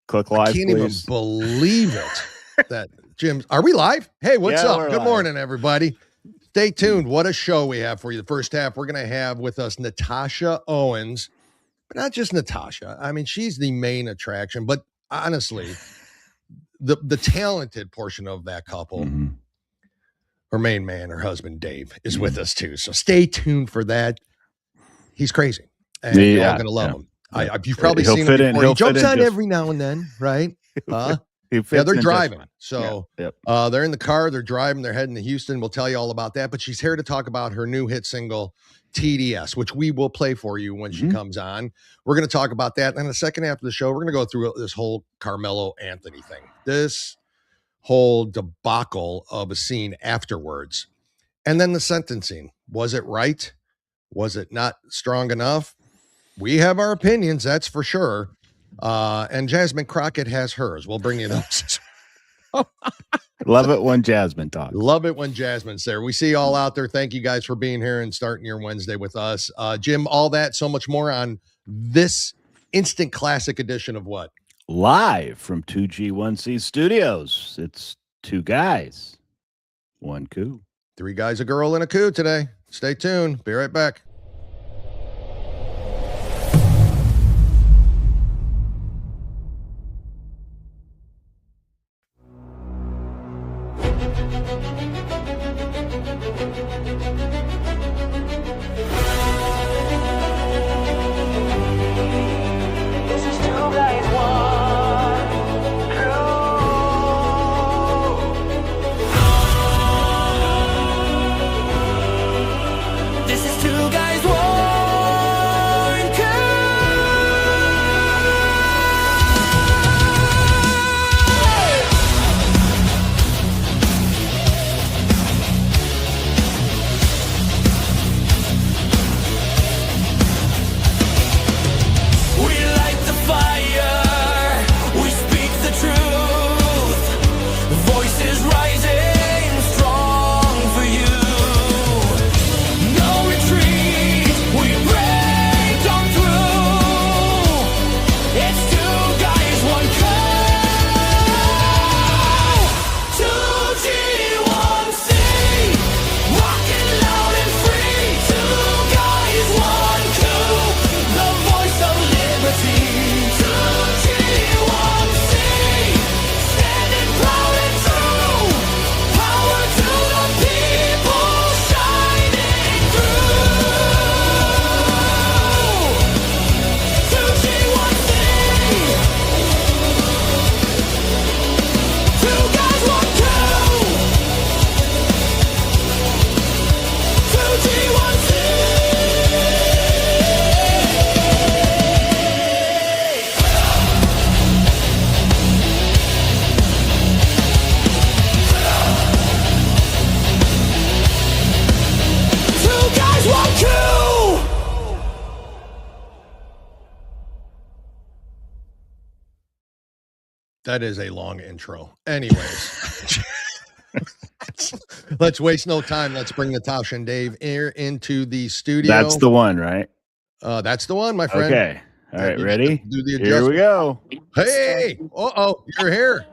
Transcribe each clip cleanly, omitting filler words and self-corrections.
Click live, I can't please. even believe it. That Jim, are we live? Hey, what's up? Good morning, everybody. Stay tuned. What a show we have for you. The first half, we're going to have with us Natasha Owens, but not just Natasha. I mean, she's the main attraction, but honestly, the talented portion of that couple, her main man, her husband, Dave, is with us too. So stay tuned for that. He's crazy, and you're all going to love him. You've probably seen him before. He jumps on every now and then, right? Yeah, they're driving. So they're in the car, they're driving, they're heading to Houston. We'll tell you all about that. But she's here to talk about her new hit single, TDS, which we will play for you when she comes on. We're going to talk about that. And in the second half of the show, we're going to go through this whole Karmelo Anthony thing, this whole debacle of a scene afterwards. And then the sentencing. Was it right? Was it not strong enough? We have our opinions, that's for sure. And Jasmine Crockett has hers. We'll bring you those. Love it when Jasmine talks. Love it when Jasmine's there. We see you all out there. Thank you guys for being here and starting your Wednesday with us. Jim, all that, so much more on this instant classic edition of what? Live from 2G1C Studios. It's two guys, one coup. Three guys, a girl, and a coup today. Stay tuned. Be right back. That is a long intro. Anyways, let's waste no time. Let's bring Natasha and Dave here into the studio. That's the one, right? That's the one, my friend. Okay. All right, ready? Do the adjustment. Here we go. Hey, you're here.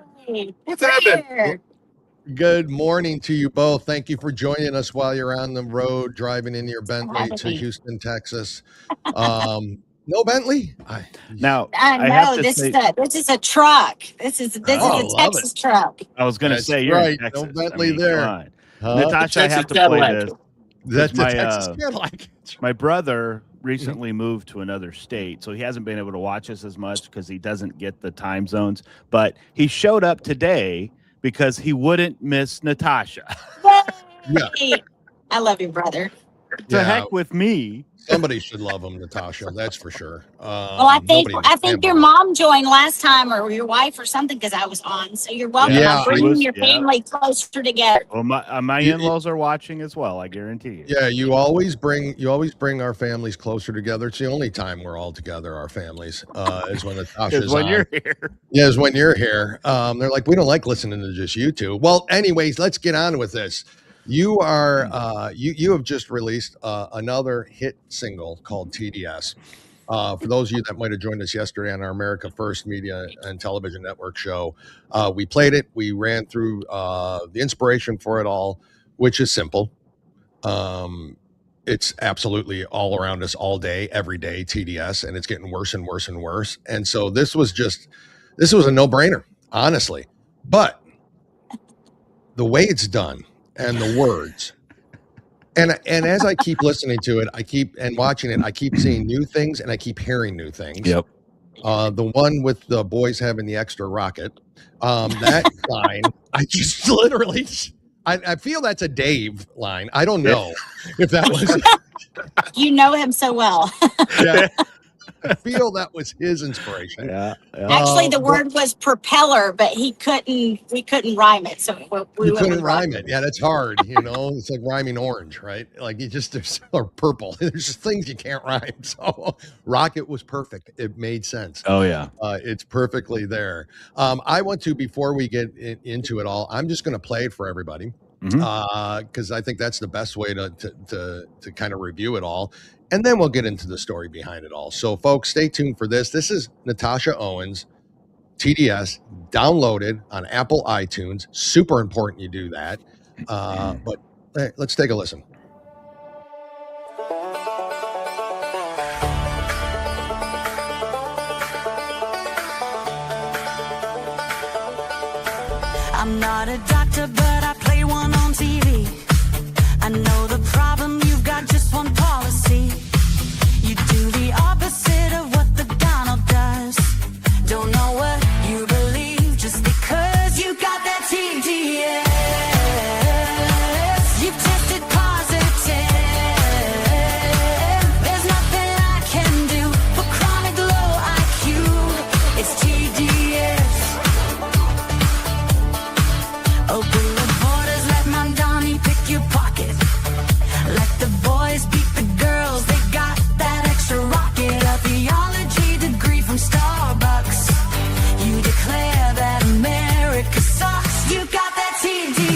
What's happening? Good morning to you both. Thank you for joining us while you're on the road driving in your Bentley to Houston, Texas. No Bentley? No, this is a truck. This is a Texas truck. I was going to say, you're right. Texas. No Bentley there. Natasha, I have to play this. That's the Texas Cadillac. My brother recently moved to another state, so he hasn't been able to watch us as much because he doesn't get the time zones. But he showed up today because he wouldn't miss Natasha. Yeah. I love you, brother. To heck with me. Somebody should love him, Natasha. That's for sure. Well, I think your mom joined last time, or your wife, or something, because I was on. So you're welcome. Yeah, I'm bringing your family closer together. Well, my in-laws are watching as well. I guarantee you. Yeah, you always bring our families closer together. It's the only time we're all together. Our families is when Natasha's when on. you're here. Yeah, is when you're here. They're like, we don't like listening to just you two. Well, anyways, let's get on with this. You are you have just released another hit single called TDS. For those of you that might have joined us yesterday on our America First Media and Television Network show, we played it. We ran through the inspiration for it all, which is simple. It's absolutely all around us all day, every day, TDS, and it's getting worse and worse and worse. And so this was a no-brainer, honestly. But the way it's done and the words, and as I keep listening to it, and watching it, I keep seeing new things and I keep hearing new things. Yep. The one with the boys having the extra rocket, that line, I just literally, I feel that's a Dave line. I don't know if that was. You know him so well. Yeah. I feel that was his inspiration. Yeah. Actually, the word was propeller, but we couldn't rhyme it. So we couldn't rhyme it. Yeah, that's hard. It's like rhyming orange, right? Like or purple. There's just things you can't rhyme. So rocket was perfect. It made sense. Oh yeah. It's perfectly there. I want to, before we get into it all, I'm just going to play it for everybody. Because I think that's the best way to kind of review it all. And then we'll get into the story behind it all. So, folks, stay tuned for this. This is Natasha Owens, TDS, downloaded on Apple iTunes. Super important you do that. But hey, let's take a listen. I'm not a doctor, but I play one on TV. I know the problem, you've got just one policy. You do the opposite of what the Donald does. Don't know what you believe just because you got that TDS. You've tested positive. There's nothing I can do for chronic low IQ. It's TDS. Open the borders, let my Donnie pick your pocket. Let the boys beat the girls, they got that extra rocket. A theology degree from Starbucks. You declare that America sucks. You got that TDS.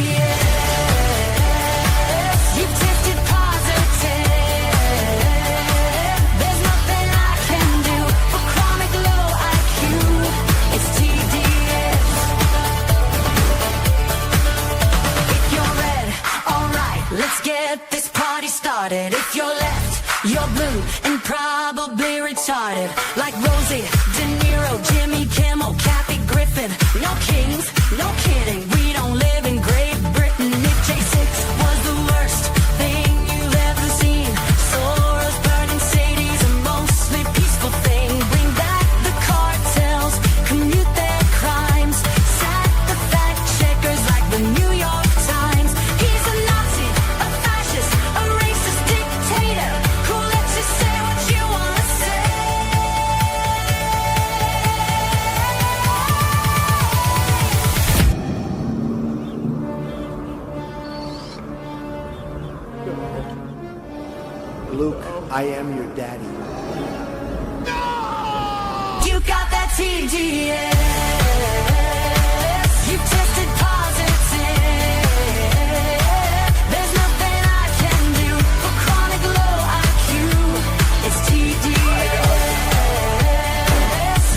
You've tested positive. There's nothing I can do for chronic low IQ. It's TDS. If you're red, alright, let's get this party started. If you're left, you're blue and probably retarded. Like Rosie, De Niro, Jimmy Kimmel, Kathy Griffin. No kings, no kidding. We don't live in Great Britain. If J6 was the worst thing you've ever seen, Soros, burning Sadies, a mostly peaceful thing. Bring back the cartels, commute their crimes, sack the fact checkers like the New York Times. He's a Nazi, a fascist, a racist dictator who lets you say what you want to say. Luke, I am your daddy. You got that TDS. You've tested positive. There's nothing I can do for chronic low IQ. It's TDS.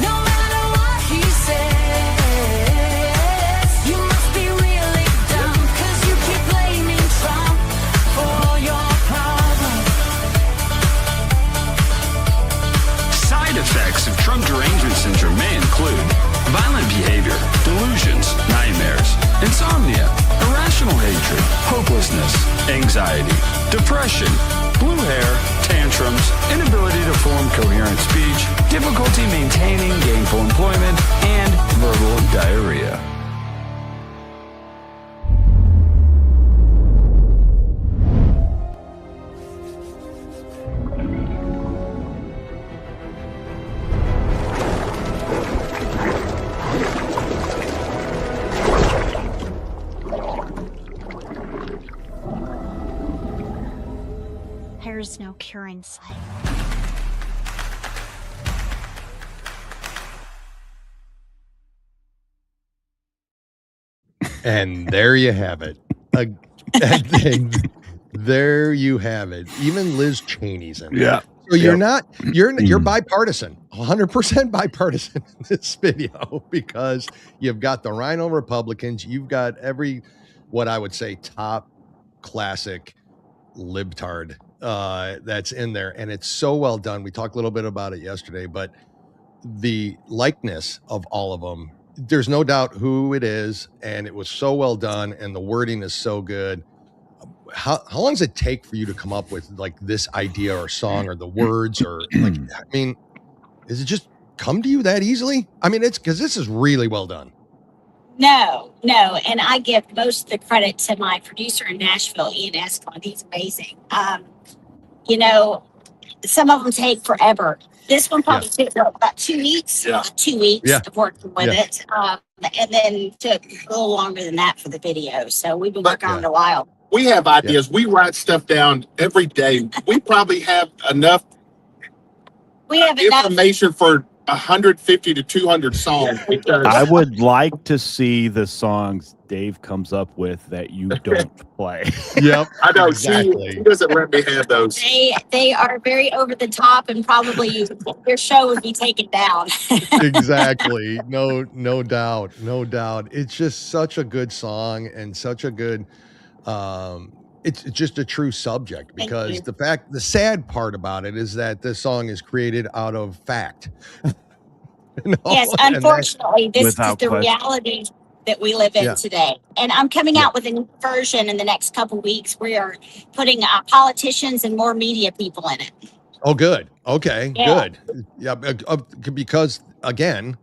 No matter what he says, you must be really dumb, 'cause you keep blaming Trump for your problem. Side effects of Trump derangement syndrome may include violent behavior, delusions, nightmares, insomnia, irrational hatred, hopelessness, anxiety, depression, blue hair, tantrums, inability to form coherent speech, difficulty maintaining gainful employment, and verbal diarrhea. There's no cure in sight. And there you have it. And there you have it. Even Liz Cheney's in there. Yeah. So you're bipartisan, 100% bipartisan in this video, because you've got the Rhino Republicans, you've got what I would say top classic libtard that's in there, and it's so well done. We talked a little bit about it yesterday, but the likeness of all of them, there's no doubt who it is, and it was so well done, and the wording is so good. How long does it take for you to come up with like this idea or song or the words, or like, I mean, is it just come to you that easily? I mean, it's because this is really well done. No, and I give most of the credit to my producer in Nashville, E110. He's amazing. You know, some of them take forever. This one probably took about 2 weeks. Yeah. 2 weeks of working with it, and then took a little longer than that for the video. So we've been working on it a while. We have ideas. We write stuff down every day. We probably have enough information for 150 to 200 songs. I would like to see the songs Dave comes up with that you don't play. Yep, I know. exactly. He doesn't let me have those. They are very over the top, and probably your show would be taken down. Exactly. No doubt. It's just such a good song and such a good. It's just a true subject, because the sad part about it is that this song is created out of fact. Yes, unfortunately, this is the reality that we live in today. And I'm coming out with a new version in the next couple of weeks. We are putting politicians and more media people in it. Oh, good. Okay, good. Yeah, because again,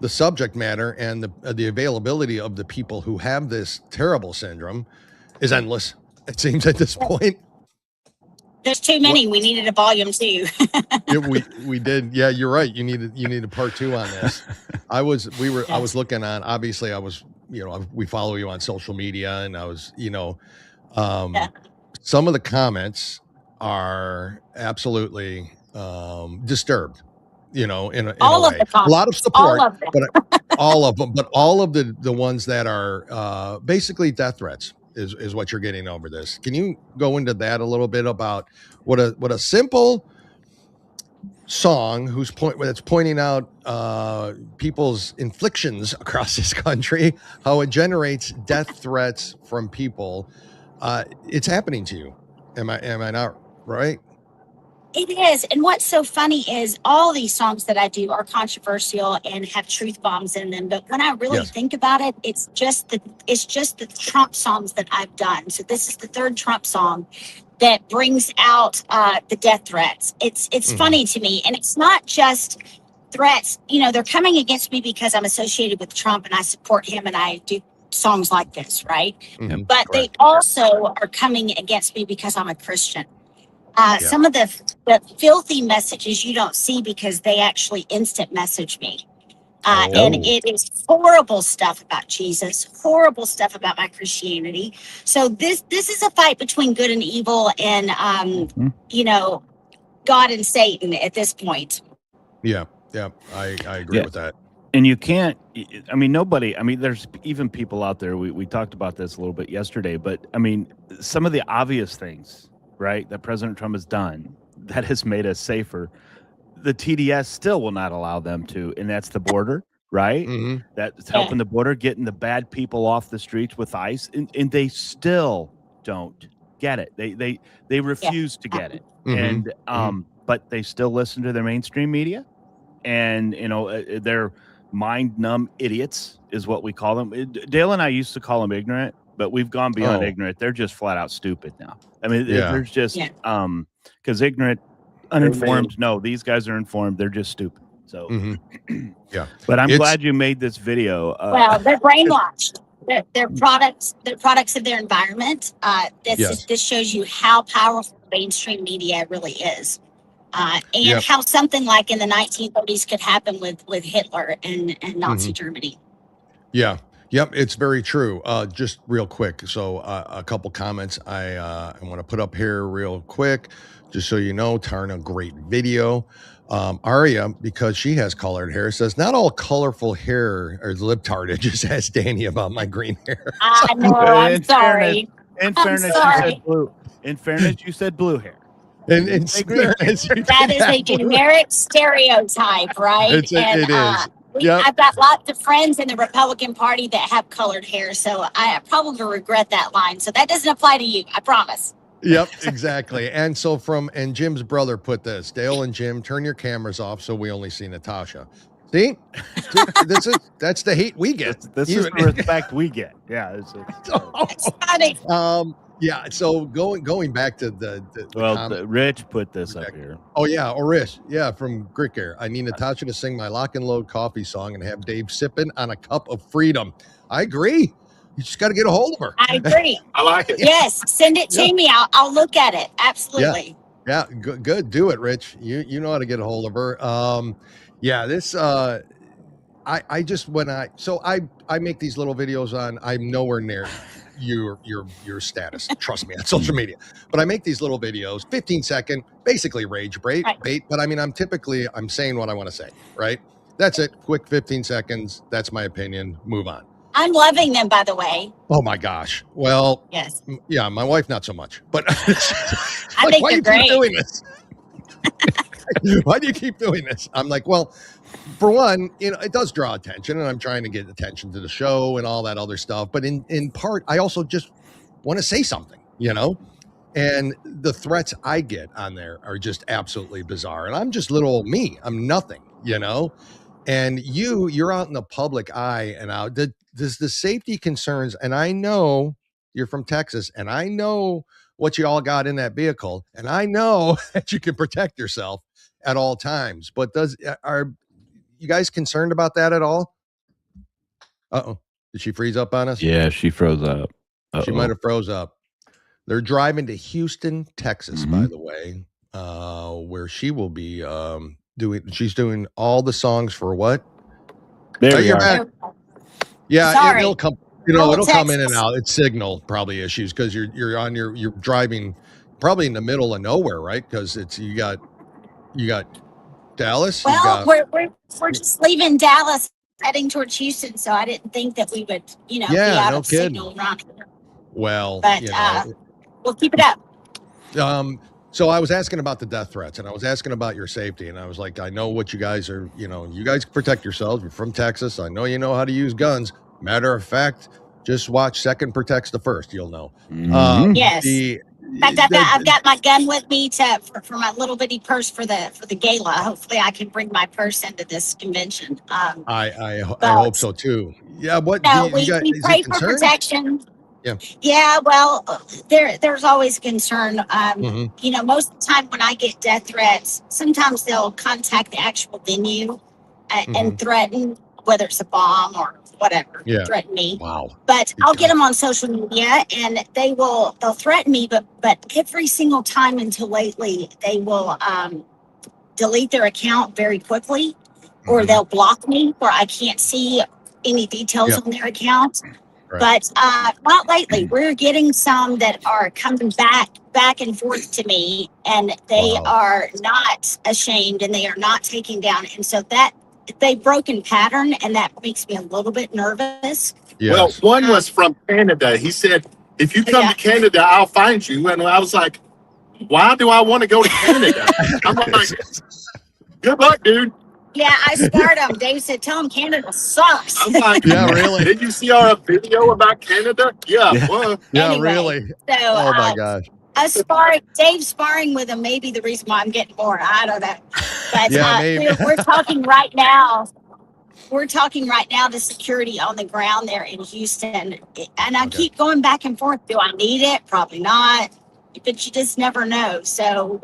the subject matter and the availability of the people who have this terrible syndrome is endless, it seems, at this point. There's too many. We needed a volume 2. we did. Yeah, you're right. You need a part 2 on this. I was looking on, obviously we follow you on social media, and I was, some of the comments are absolutely disturbed, in a way. A lot of support, but all of them, but all of the ones that are basically death threats is what you're getting over this. Can you go into that a little bit about what a simple song that's pointing out people's inflictions across this country, how it generates death threats from people? It's happening to you. Am I not right? It is. And what's so funny is all these songs that I do are controversial and have truth bombs in them. But when I really think about it, it's just the Trump songs that I've done. So this is the 3rd Trump song that brings out the death threats. It's funny to me. And it's not just threats. They're coming against me because I'm associated with Trump and I support him and I do songs like this, right? But they also are coming against me because I'm a Christian. Some of the filthy messages you don't see because they actually instant message me. And it is horrible stuff about Jesus, horrible stuff about my Christianity. So this is a fight between good and evil and, God and Satan at this point. Yeah, I agree with that. And you can't, there's even people out there, we talked about this a little bit yesterday, but some of the obvious things, right, that President Trump has done that has made us safer, the TDS still will not allow them to, and that's the border, right? That's helping the border, getting the bad people off the streets with ICE, and they still don't get it. They refuse to get it, and but they still listen to their mainstream media, and they're mind-numb idiots is what we call them. Dale and I used to call them ignorant, but we've gone beyond ignorant. They're just flat out stupid now. There's just because ignorant, uninformed. No, these guys are informed. They're just stupid. So but I'm glad you made this video. Well, they're brainwashed. They're products of their environment. This shows you how powerful mainstream media really is. And how something like in the 1930s could happen with Hitler and Nazi Germany. Yep, it's very true. Just real quick. So a couple comments I want to put up here real quick, just so you know. Tarna, great video. Aria, because she has colored hair, says, not all colorful hair is libtard. It just asked Danny about my green hair. I know, I'm sorry. In fairness, you said blue. In fairness, you said blue hair. And that is a generic stereotype, right? It is. Yep. I've got lots of friends in the Republican Party that have colored hair, so I probably regret that line. So that doesn't apply to you, I promise. Yep, exactly. And so and Jim's brother put this, Dale and Jim, turn your cameras off so we only see Natasha. See? That's the hate we get. This is the respect we get. Yeah. It's funny. Yeah, so going back to Rich put this up here. Oh yeah, or Rich, yeah, from Grit Gear. I need Natasha to sing my Lock and Load coffee song and have Dave sipping on a cup of freedom. I agree. You just got to get a hold of her. I agree. I like it. Yes, send it to me. I'll look at it. Absolutely. Yeah, good. Do it, Rich. You know how to get a hold of her. This I just I make these little videos on. I'm nowhere near your status. Trust me, on social media. But I make these little videos, 15-second, basically rage bait. But I mean, I'm saying what I want to say, right? That's it. Quick 15 seconds. That's my opinion. Move on. I'm loving them, by the way. Oh my gosh. Well, yes. Yeah, my wife not so much. But I think you're great. Keep doing this? Why do you keep doing this? I'm like, well, for one, it does draw attention, and I'm trying to get attention to the show and all that other stuff. But in part, I also just want to say something, and the threats I get on there are just absolutely bizarre. And I'm just little old me. I'm nothing, and you're out in the public eye and out. There's the safety concerns. And I know you're from Texas, and I know what you all got in that vehicle. And I know that you can protect yourself at all times. But are you guys concerned about that at all? Uh-oh. Did she freeze up on us? Yeah, she froze up. She might have froze up. They're driving to Houston, Texas, by the way, where she will be she's doing all the songs for what? There you back. Yeah, sorry. It'll come. It'll come in and out. It's signal probably issues because you're driving probably in the middle of nowhere, right? Because you got Dallas. Well, we're just leaving Dallas, heading towards Houston. So I didn't think that we would, be out of signal around here. Well, but we'll keep it up. So I was asking about the death threats, and I was asking about your safety, and I was like, I know what you guys are. You guys protect yourselves. You're from Texas. I know you know how to use guns. Matter of fact, just watch Second Protects the First. You'll know. Yes. In fact, I've got my gun with me for my little bitty purse for the gala. Hopefully, I can bring my purse into this convention. I hope so too. Yeah. What? No, we pray for protection. Yeah. Yeah. Well, there's always concern. Most of the time when I get death threats, sometimes they'll contact the actual venue and threaten, whether it's a bomb or whatever, threaten me. Wow. But I'll get them on social media, and they'll threaten me, but every single time until lately, they will delete their account very quickly, or they'll block me where I can't see any details on their account. Right. But not lately. We're getting some that are coming back and forth to me, and they are not ashamed, and they are not taking down. And so that they've broken pattern, and that makes me a little bit nervous. Yes. Well, one was from Canada. He said, if you come to Canada, I'll find you. And I was like, why do I want to go to Canada? I'm like, good luck, dude. Yeah, I scarred him. Dave said, tell him Canada sucks. I'm like, yeah, really? Did you see our video about Canada? Yeah. Yeah, anyway, really? So, oh, my gosh. Dave sparring with him may be the reason why I'm getting more. I don't know. But maybe. we're talking right now. We're talking right now the security on the ground there in Houston. And I keep going back and forth. Do I need it? Probably not. But you just never know. So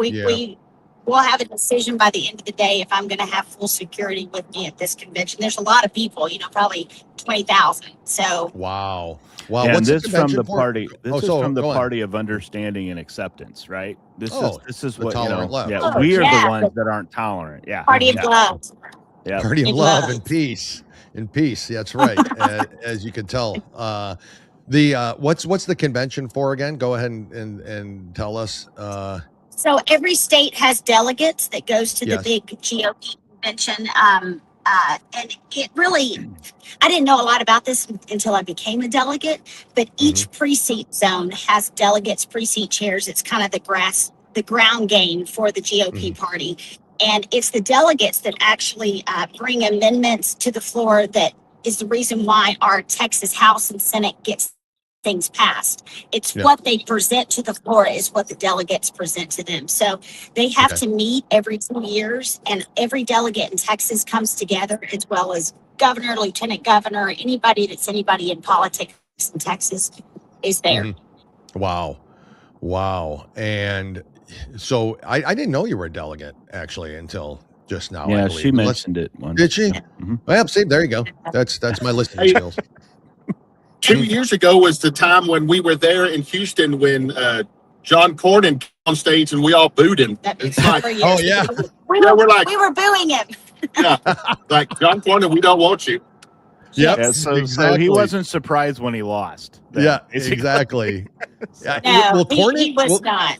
we'll have a decision by the end of the day if I'm going to have full security with me at this convention. There's a lot of people, probably 20,000. So wow. Yeah, and this from the party. This is from the party of understanding and acceptance, right? This is what left. Yeah, we are the ones that aren't tolerant. Yeah, party of love. Yeah, party of love and peace. In peace. That's right. As you can tell. What's the convention for again? Go ahead and tell us. So every state has delegates that goes to the big GOP convention. And it really, I didn't know a lot about this until I became a delegate, but each precinct zone has delegates, precinct chairs. It's kind of the the ground game for the GOP party. And it's the delegates that actually bring amendments to the floor that is the reason why our Texas House and Senate gets things passed. It's what they present to the floor is what the delegates present to them. So they have to meet every 2 years, and every delegate in Texas comes together, as well as governor, lieutenant governor, anybody that's anybody in politics in Texas is there. Wow. And so I didn't know you were a delegate actually until just now. Yeah, I believe. she mentioned it once. Did she? Well, see, there you go. That's my listening skills. 2 years ago was the time when we were there in Houston when John Cornyn came on stage and we all booed him. It's like, oh yeah, we were booing him. Yeah, like John Cornyn, we don't want you. Yep. Yeah, so he wasn't surprised when he lost. Yeah, exactly. No, he was not.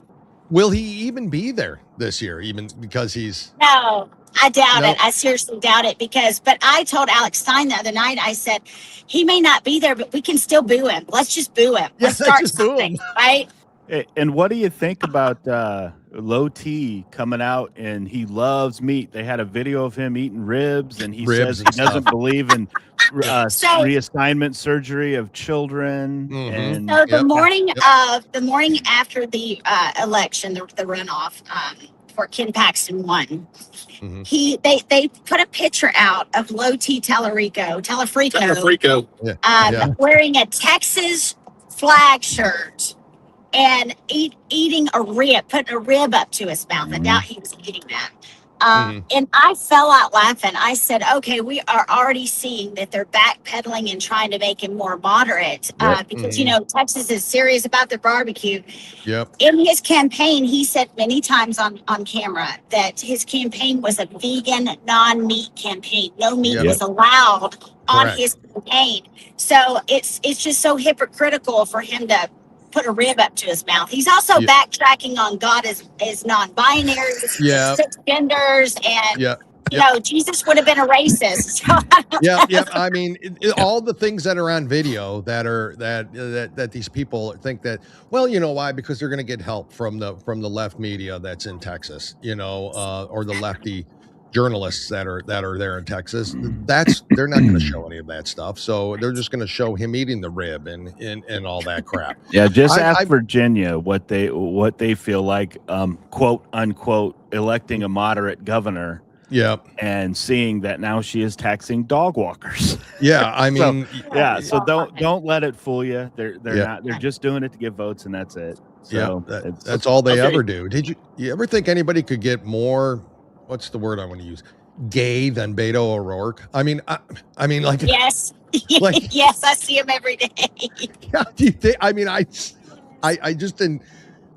Will he even be there this year? Even because he's no. I doubt it. I seriously doubt it but I told Alex Stein the other night, I said, he may not be there, but we can still boo him. Let's just boo him. Let's start something, right? And what do you think about Low T coming out and he loves meat? They had a video of him eating ribs, and he says he doesn't believe in reassignment surgery of children. And so the morning after the election, the runoff, for Ken Paxton won. They put a picture out of Low T Telefrico wearing a Texas flag shirt and eating a rib, putting a rib up to his mouth. I doubt he was eating that. And I fell out laughing. I said, okay, we are already seeing that they're backpedaling and trying to make him more moderate because, Texas is serious about their barbecue. Yep. In his campaign, he said many times on camera that his campaign was a vegan, non-meat campaign. No meat was allowed on his campaign. So it's just so hypocritical for him to put a rib up to his mouth. He's also backtracking on God is non-binary, six genders, and Jesus would have been a racist. I mean, all the things that are on video that these people think that, well, you know why? Because they're going to get help from the left media that's in Texas, or the lefty journalists that are there in Texas. They're not going to show any of that stuff. So they're just going to show him eating the rib and all that crap. Yeah, just ask Virginia what they feel like, quote unquote, electing a moderate governor. Yep. And seeing that now she is taxing dog walkers. Yeah, I mean, so don't let it fool you. They're not. They're just doing it to get votes, and that's it. So that's all they ever do. Did you ever think anybody could get more? What's the word I want to use? Gay than Beto O'Rourke? I mean, like yes, yes, I see him every day. Yeah, do you think? I mean, I just didn't.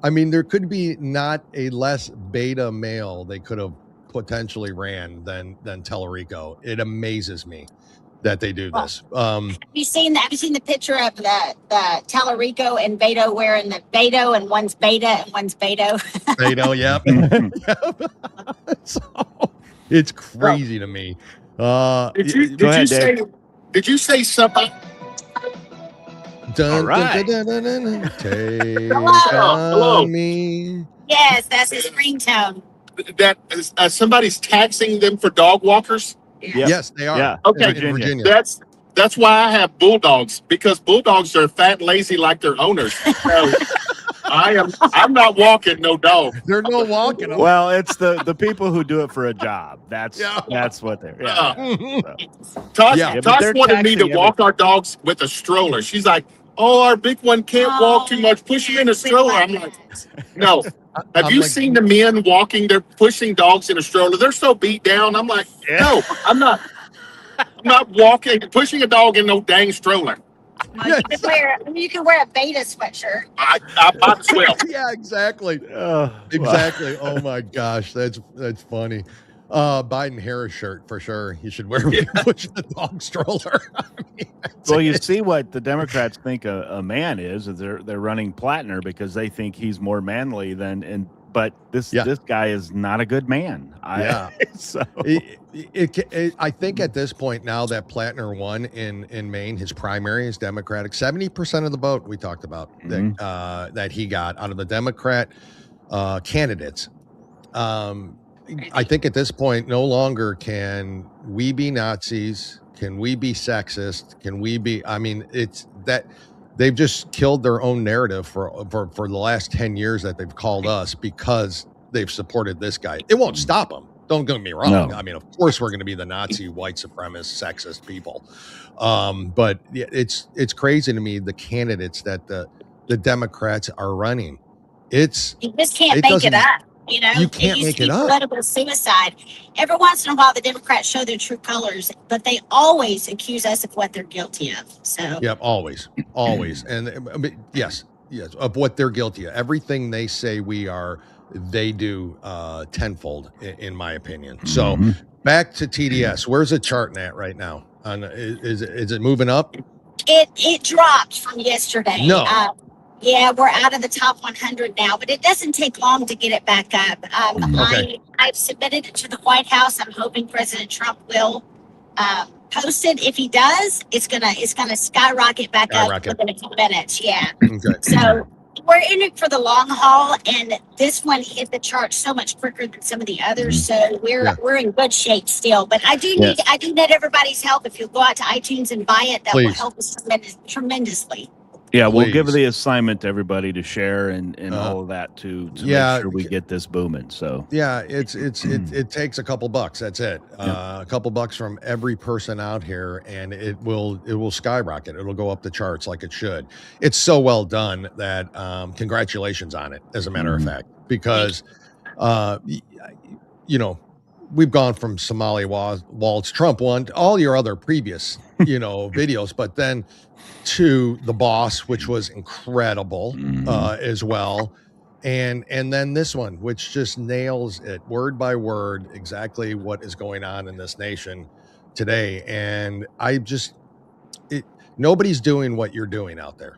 I mean, there could be not a less beta male they could have potentially ran than Telefrico. It amazes me that they do this. Have you seen the picture of the Telefrico and Beto wearing the Beto, and one's beta and one's Beto? Beto, yep. So, it's crazy to me. Did you say something? Dun, all right. dun, dun, dun, dun, dun. Take Hello. on me. Yes, that's his ringtone. That somebody's taxing them for dog walkers? Yep. Yes, they are. Yeah. Okay, In Virginia. That's why I have bulldogs, because bulldogs are fat and lazy like their owners. So I'm not walking no dog. They're no walking. Well, it's the people who do it for a job. That's what they're. Tosh wanted me to walk our dogs with a stroller. She's like, "Oh, our big one can't walk too much. Push him in a stroller." I'm like, "No." Have you seen the men walking? They're pushing dogs in a stroller. They're so beat down. I'm like, no, I'm not. I'm not walking, pushing a dog in no dang stroller. You can wear a beta sweatshirt. I might as well. Yeah, exactly. Wow. Oh my gosh, that's funny. Biden Harris shirt for sure. You should wear when you push the dog stroller. Well, you see what the Democrats think a man is they're running Plattner because they think he's more manly but this guy is not a good man. I think at this point now that Plattner won in Maine, his primary is Democratic. 70% of the vote we talked about that he got out of the Democrat candidates. I think at this point, no longer can we be Nazis. Can we be sexist? Can we be? I mean, it's that they've just killed their own narrative for the last 10 years that they've called us because they've supported this guy. It won't stop them. Don't get me wrong. No. I mean, of course, we're going to be the Nazi, white supremacist, sexist people. But it's crazy to me, the candidates that the Democrats are running. You just can't make it up. You know, you can't make it up. Political suicide. Every once in a while, the Democrats show their true colors, but they always accuse us of what they're guilty of. So, yeah, always, and yes, of what they're guilty of. Everything they say we are, they do tenfold, in my opinion. So, back to TDS. Where's it charting at right now? Is it moving up? It dropped from yesterday. No. Yeah, we're out of the top 100 now, but it doesn't take long to get it back up. Okay. I've submitted it to the White House. I'm hoping President Trump will post it. If he does, it's gonna skyrocket back up within a few minutes. Yeah. Okay. So we're in it for the long haul, and this one hit the chart so much quicker than some of the others. So we're in good shape still. But I do need everybody's help. If you'll go out to iTunes and buy it, that will help us tremendously. Yeah, we'll give the assignment to everybody to share and all of that to make sure we get this booming. So yeah, it takes a couple bucks. That's it. A couple bucks from every person out here, and it will skyrocket. It'll go up the charts like it should. It's so well done that congratulations on it. As a matter of fact, because you know, we've gone from Somali Waltz, Trump one, all your other previous videos, but then to The Boss, which was incredible as well, and then this one, which just nails it word by word exactly what is going on in this nation today. And nobody's doing what you're doing out there,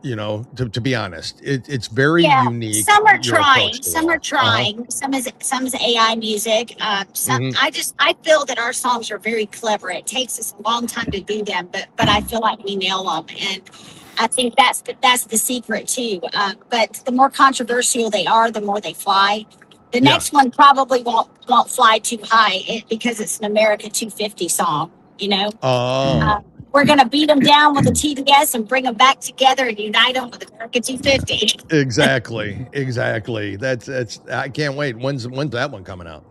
to be honest. It's very unique. Some are trying, some is AI music. I feel that our songs are very clever. It takes us a long time to do them, but I feel like we nail them, and I think that's the secret too. But the more controversial they are, the more they fly. The next one probably won't fly too high because it's an America 250 song, we're going to beat them down with a TDS and bring them back together and unite them with America 250. Exactly. That's I can't wait. When's that one coming out?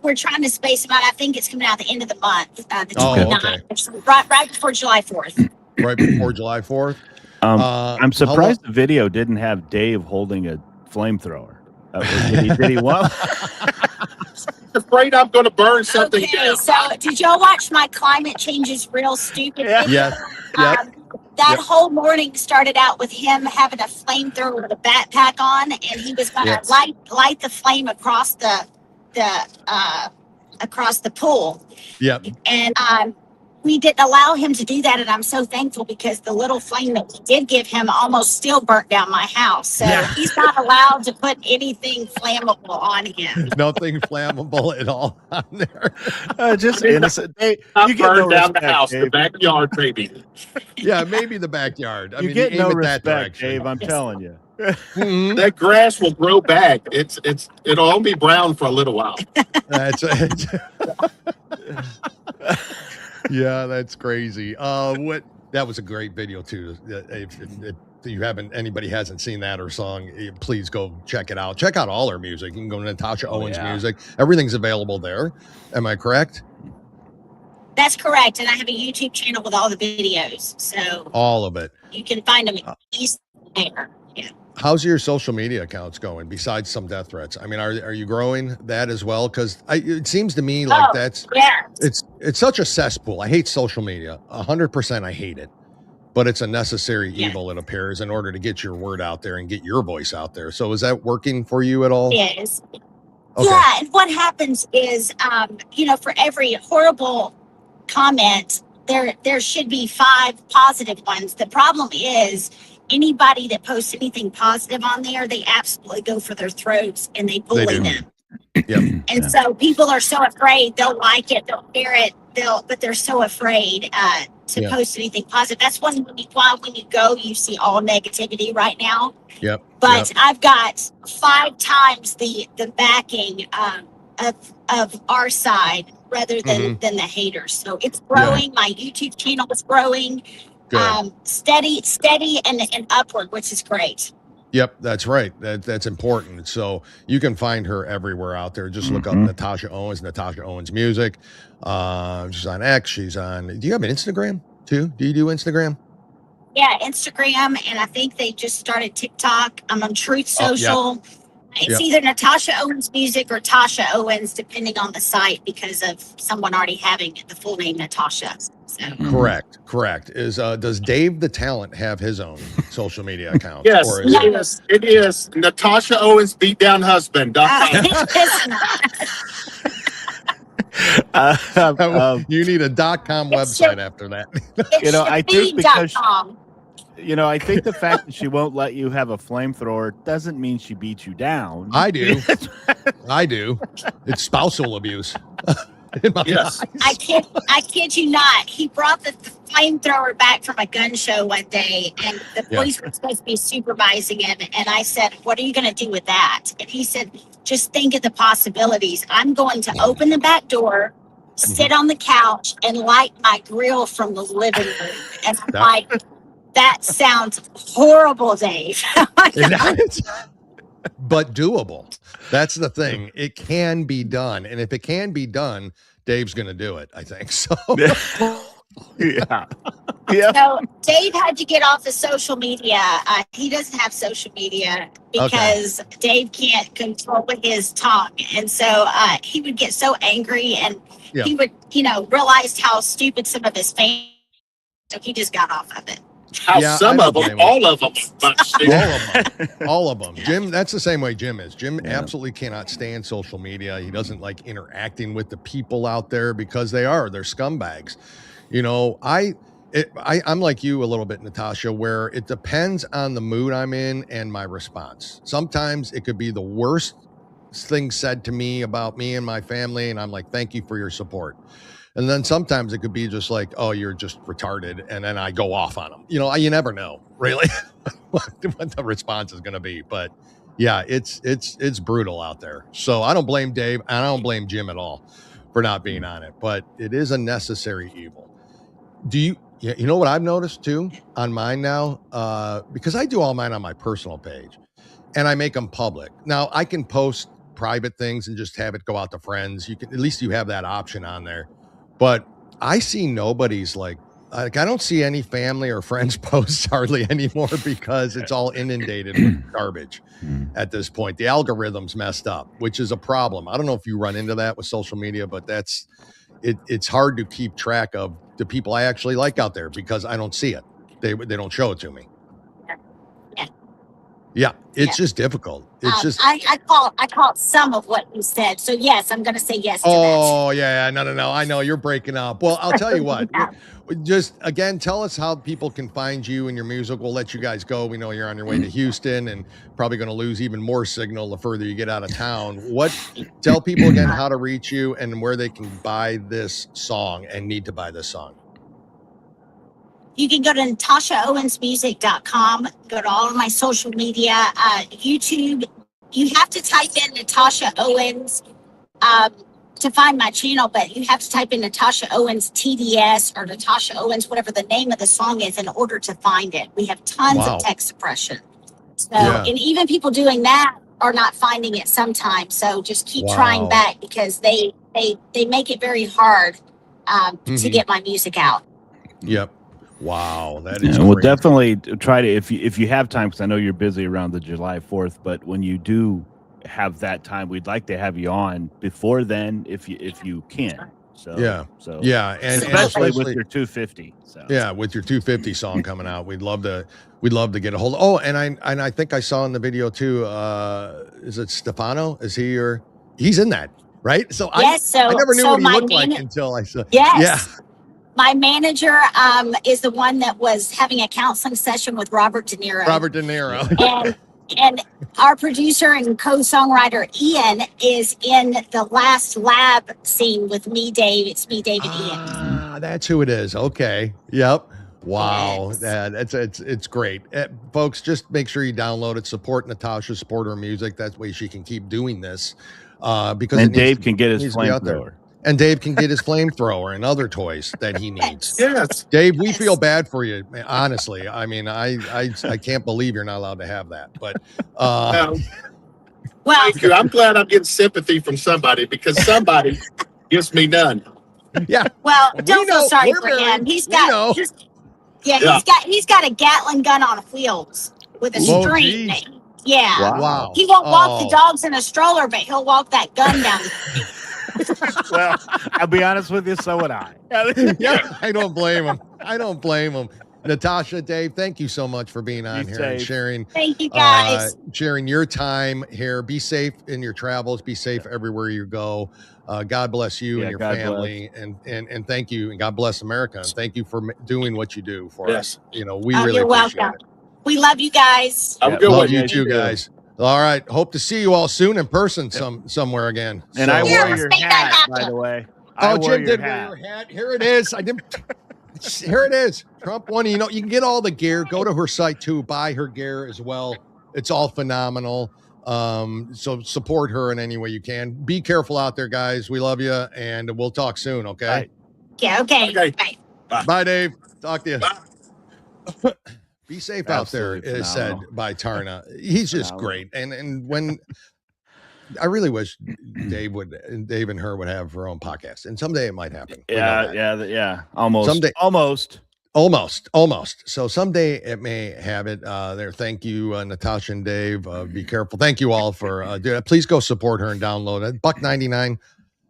We're trying to space them out. I think it's coming out at the end of the month, the 29th, right before July 4th. Right before July 4th. I'm surprised the video didn't have Dave holding a flamethrower. Did he want? Afraid I'm going to burn something down. So did y'all watch my climate change is real stupid video? Yes. That whole morning started out with him having a flamethrower with a backpack on, and he was going to light the flame across the pool. Yep. And we didn't allow him to do that, and I'm so thankful because the little flame that we did give him almost still burnt down my house. So he's not allowed to put anything flammable on him. Nothing flammable at all on there. Just innocent. Hey, you get burned down the house, Dave. The backyard, baby. Yeah, maybe the backyard. You get no respect, Dave. I'm telling you. That grass will grow back. It'll all be brown for a little while. That's it. Yeah, that's crazy. That was a great video too. If anybody hasn't seen that or song, please go check it out. Check out all her music. You can go to Natasha Owens music. Everything's available there. Am I correct? That's correct. And I have a YouTube channel with all the videos. So all of it. You can find them there. Yeah. How's your social media accounts going besides some death threats? I mean, are you growing that as well? Because it seems to me like it's such a cesspool. I hate social media. 100% I hate it. But it's a necessary evil, it appears, in order to get your word out there and get your voice out there. So is that working for you at all? Yes. Okay. Yeah, and what happens is, for every horrible comment, there should be 5 positive ones. The problem is, anybody that posts anything positive on there, they absolutely go for their throats and they bully them. Yep. And so people are so afraid. They'll like it, they'll share it, but they're so afraid to post anything positive. That's why when you go, you see all negativity right now. Yep. But I've got 5 times the backing of our side rather than the haters. So it's growing. Yeah. My YouTube channel is growing. Steady and upward, which is great. Yep, that's right. That's important. So you can find her everywhere out there. Just look up Natasha Owens Music. She's on X. She's on. Do you have an Instagram too? Do you do Instagram? Yeah, Instagram, and I think they just started TikTok. I'm on Truth Social. It's either Natasha Owens Music or Tasha Owens, depending on the site, because of someone already having the full name Natasha. So. Correct. Does Dave the Talent have his own social media account? Yes, it is. Natasha Owens Beatdown Husband. You need a .com website after that. I think because I think the fact that she won't let you have a flamethrower doesn't mean she beats you down. I do. It's spousal abuse. Yes. I kid you not. He brought the flamethrower back from a gun show one day, and the police were supposed to be supervising him. And I said, "What are you going to do with that?" And he said, "Just think of the possibilities. I'm going to open the back door, sit on the couch, and light my grill from the living room." And I'm like, that sounds horrible, Dave. But doable. That's the thing. It can be done. And if it can be done, Dave's going to do it, I think. So, yeah. So Dave had to get off the social media. He doesn't have social media because Dave can't control his tongue. And so he would get so angry, and he would, realize how stupid some of his fans. So he just got off of it. Some of them, all of them. All of them. Jim, that's the same way Jim is. Jim absolutely cannot stand social media. He doesn't like interacting with the people out there because they're scumbags. I'm like you a little bit, Natasha, where it depends on the mood I'm in and my response. Sometimes it could be the worst thing said to me about me and my family, and I'm like, thank you for your support. And then sometimes it could be just like, oh, you're just retarded. And then I go off on them. You never know really what the response is going to be. But yeah, it's brutal out there. So I don't blame Dave, and I don't blame Jim at all for not being on it. But it is a necessary evil. You know what I've noticed too on mine now? Because I do all mine on my personal page, and I make them public. Now I can post private things and just have it go out to friends. You can, at least you have that option on there. But I see nobody's like I don't see any family or friends posts hardly anymore because it's all inundated with garbage at this point. The algorithm's messed up, which is a problem. I don't know if you run into that with social media, but it's hard to keep track of the people I actually like out there because I don't see it. They don't show it to me. Yeah, it's just difficult. It's just I caught some of what you said. So yes, I'm going to say yes to that. Oh, yeah, no. I know you're breaking up. Well, I'll tell you what. Just again, tell us how people can find you and your music. We'll let you guys go. We know you're on your way to Houston and probably going to lose even more signal the further you get out of town. Tell people again how to reach you and where they can buy this song and need to buy this song. You can go to NatashaOwensMusic.com, go to all of my social media, YouTube. You have to type in Natasha Owens to find my channel, but you have to type in Natasha Owens TDS or Natasha Owens, whatever the name of the song is, in order to find it. We have tons of text suppression. So, and even people doing that are not finding it sometimes. So just keep trying back because they make it very hard to get my music out. Yep. Wow, that is. We'll definitely try to if you have time, because I know you're busy around the July 4th. But when you do have that time, we'd like to have you on before then, if you can. So and especially with your 250. So with your 250 song coming out, we'd love to get a hold of. Oh, and I think I saw in the video too. Is it Stefano? Is he or he's in that, right? So I never knew what he looked like until I saw. Yes. Yeah. My manager is the one that was having a counseling session with Robert De Niro. And our producer and co-songwriter Ian is in the last lab scene with me, Dave. It's me, Dave, and Ian. That's who it is. Okay. Yep. Wow. Yes. It's great. Folks, just make sure you download it. Support Natasha, support her music. That way she can keep doing this. Because and Dave can get his needs to be out there. flamethrower. And Dave can get his flamethrower and other toys that he needs. Yes. Dave, we feel bad for you, man, honestly. I mean, I can't believe you're not allowed to have that. But No, Well, thank you. I'm glad I'm getting sympathy from somebody because somebody gives me none. yeah. well, We don't know. feel sorry We're for him. married. He's We know. got Yeah. he's got a Gatling gun on wheels with a Oh, string. geez. Yeah. Wow. He won't walk the Oh. dogs in a stroller, but he'll walk that gun down. Well, I'll be honest with you, so would I. Yeah, I don't blame him. I don't blame him. Natasha, Dave, thank you so much for being on Be here and safe. sharing Thank you guys. sharing your time here. Be safe in your travels. Be safe everywhere you go. God bless you Yeah, and your God family, and thank you, and God bless America. And thank you for doing what you do for Yes. us. You know, we Oh, really you're appreciate welcome. it. We love you guys. Have a Yeah, good Love one. you guys too, too. guys. All right, hope to see you all soon in person somewhere again. And I So, Yeah, wore let's your make that hat, happen. by the way. I oh, wore Jim your did wear your hat. Here it is. I didn't. Here it is. Trump won. You know, you can get all the gear. Go to her site too. Buy her gear as well. It's all phenomenal. So support her in any way you can. Be careful out there, guys. We love you, and we'll talk soon. Okay. Right. Yeah, okay. Okay. Bye. Bye, Dave. Talk to you. Bye. Be safe out there, Absolutely is said phenomenal. by Tarna. He's just Phenomenal. great. And when I really wish Dave and her would have her own podcast, and someday it might happen. We know that. Yeah. Almost. Someday- Almost. Almost. So someday it may have it there. Thank you, Natasha and Dave. Be careful. Thank you all for doing it. Please go support her and download it. $1.99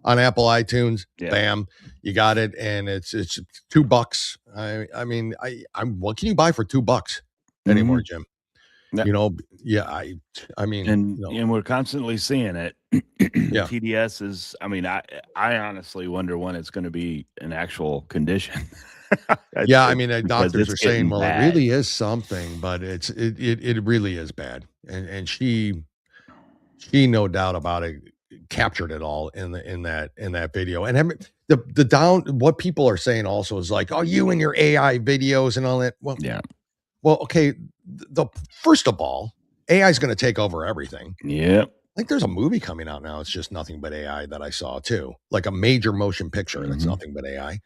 on Apple iTunes. Yeah. Bam, you got it, and it's $2. I mean, what can you buy for $2 anymore, Jim? Yeah. You know, yeah. I mean, And you know, and we're constantly seeing it. Yeah. TDS is. I mean, I honestly wonder when it's going to be an actual condition. yeah. I mean, Because doctors it's are saying, getting well, bad. it really is something, but it really is bad, and she no doubt about it captured it all in that video. And the down what people are saying also is like, oh, you and your AI videos and all that. Well, Yeah. Well, okay. The first of all, AI is going to take over everything. Yep. Like there's a movie coming out now. It's just nothing but AI that I saw too, like a major motion picture that's nothing but AI.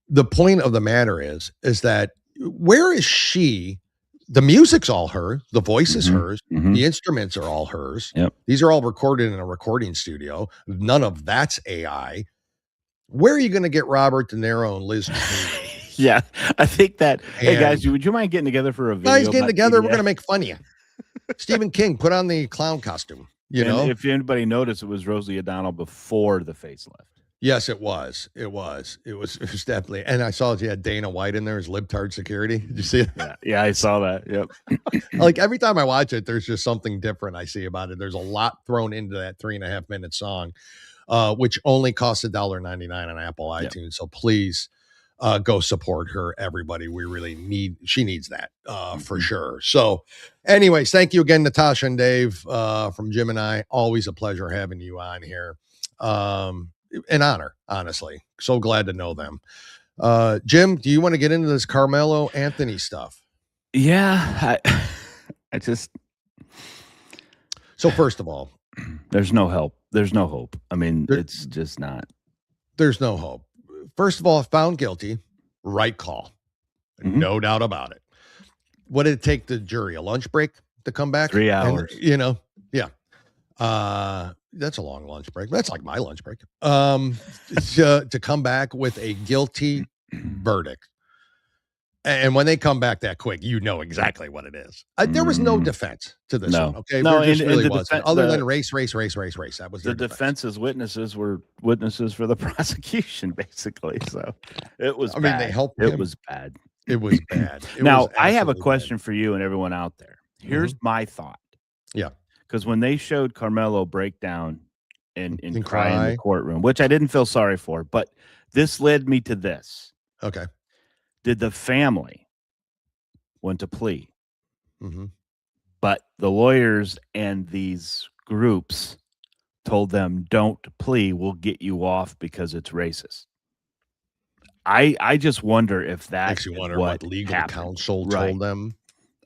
The point of the matter is that where is she? The music's all her. The voice is hers. The instruments are all hers. Yep. These are all recorded in a recording studio. None of that's AI. Where are you going to get Robert De Niro and Liz? Yeah, I think that. Hey guys, And- would you mind getting together for a video? Guys getting about together, we're TDS? going to make fun of you. Stephen King, put on the clown costume. You And know, if anybody noticed, it was Rosie O'Donnell before the facelift. yes, it was. It was definitely. And I saw she had Dana White in there as libtard security. Did you see it? Yeah, I saw that. Yep. Like every time I watch it, there's just something different I see about it. There's a lot thrown into that 3.5 minute song, which only costs $1.99 on Apple iTunes. So please go support her, everybody. We really she needs that for sure. So anyways, thank you again, Natasha and Dave from Jim and I. Always a pleasure having you on here. An honor, honestly. So glad to know them. Jim, do you want to get into this Karmelo Anthony stuff? Yeah, I just. So first of all, There's no help. There's no hope. I mean, There- it's just not. there's no hope. First of all, found guilty, right call. No doubt about it. What did it take the jury? A lunch break to come back? 3 And, hours. you know, yeah. That's a long lunch break. That's like my lunch break. To come back with a guilty verdict. And when they come back that quick, you know exactly what it is. There was no defense to this No. one. Okay. No, There just and really the wasn't. defen- Other the- than race. That was The their defense. defense's witnesses were witnesses for the prosecution, basically. So it was. I mean, bad. they helped It him. was bad. It was bad. It Now, was I have a absolutely bad. question for you and everyone out there. Here's my thought. Yeah. Because when they showed Karmelo break down and And cry in cry. the courtroom, which I didn't feel sorry for, but this led me to this. Okay. Did the family want to plea? Mm-hmm. But the lawyers and these groups told them, don't plea, we'll get you off because it's racist. I just wonder if that Makes you is wonder what what legal happened. counsel Right. told them.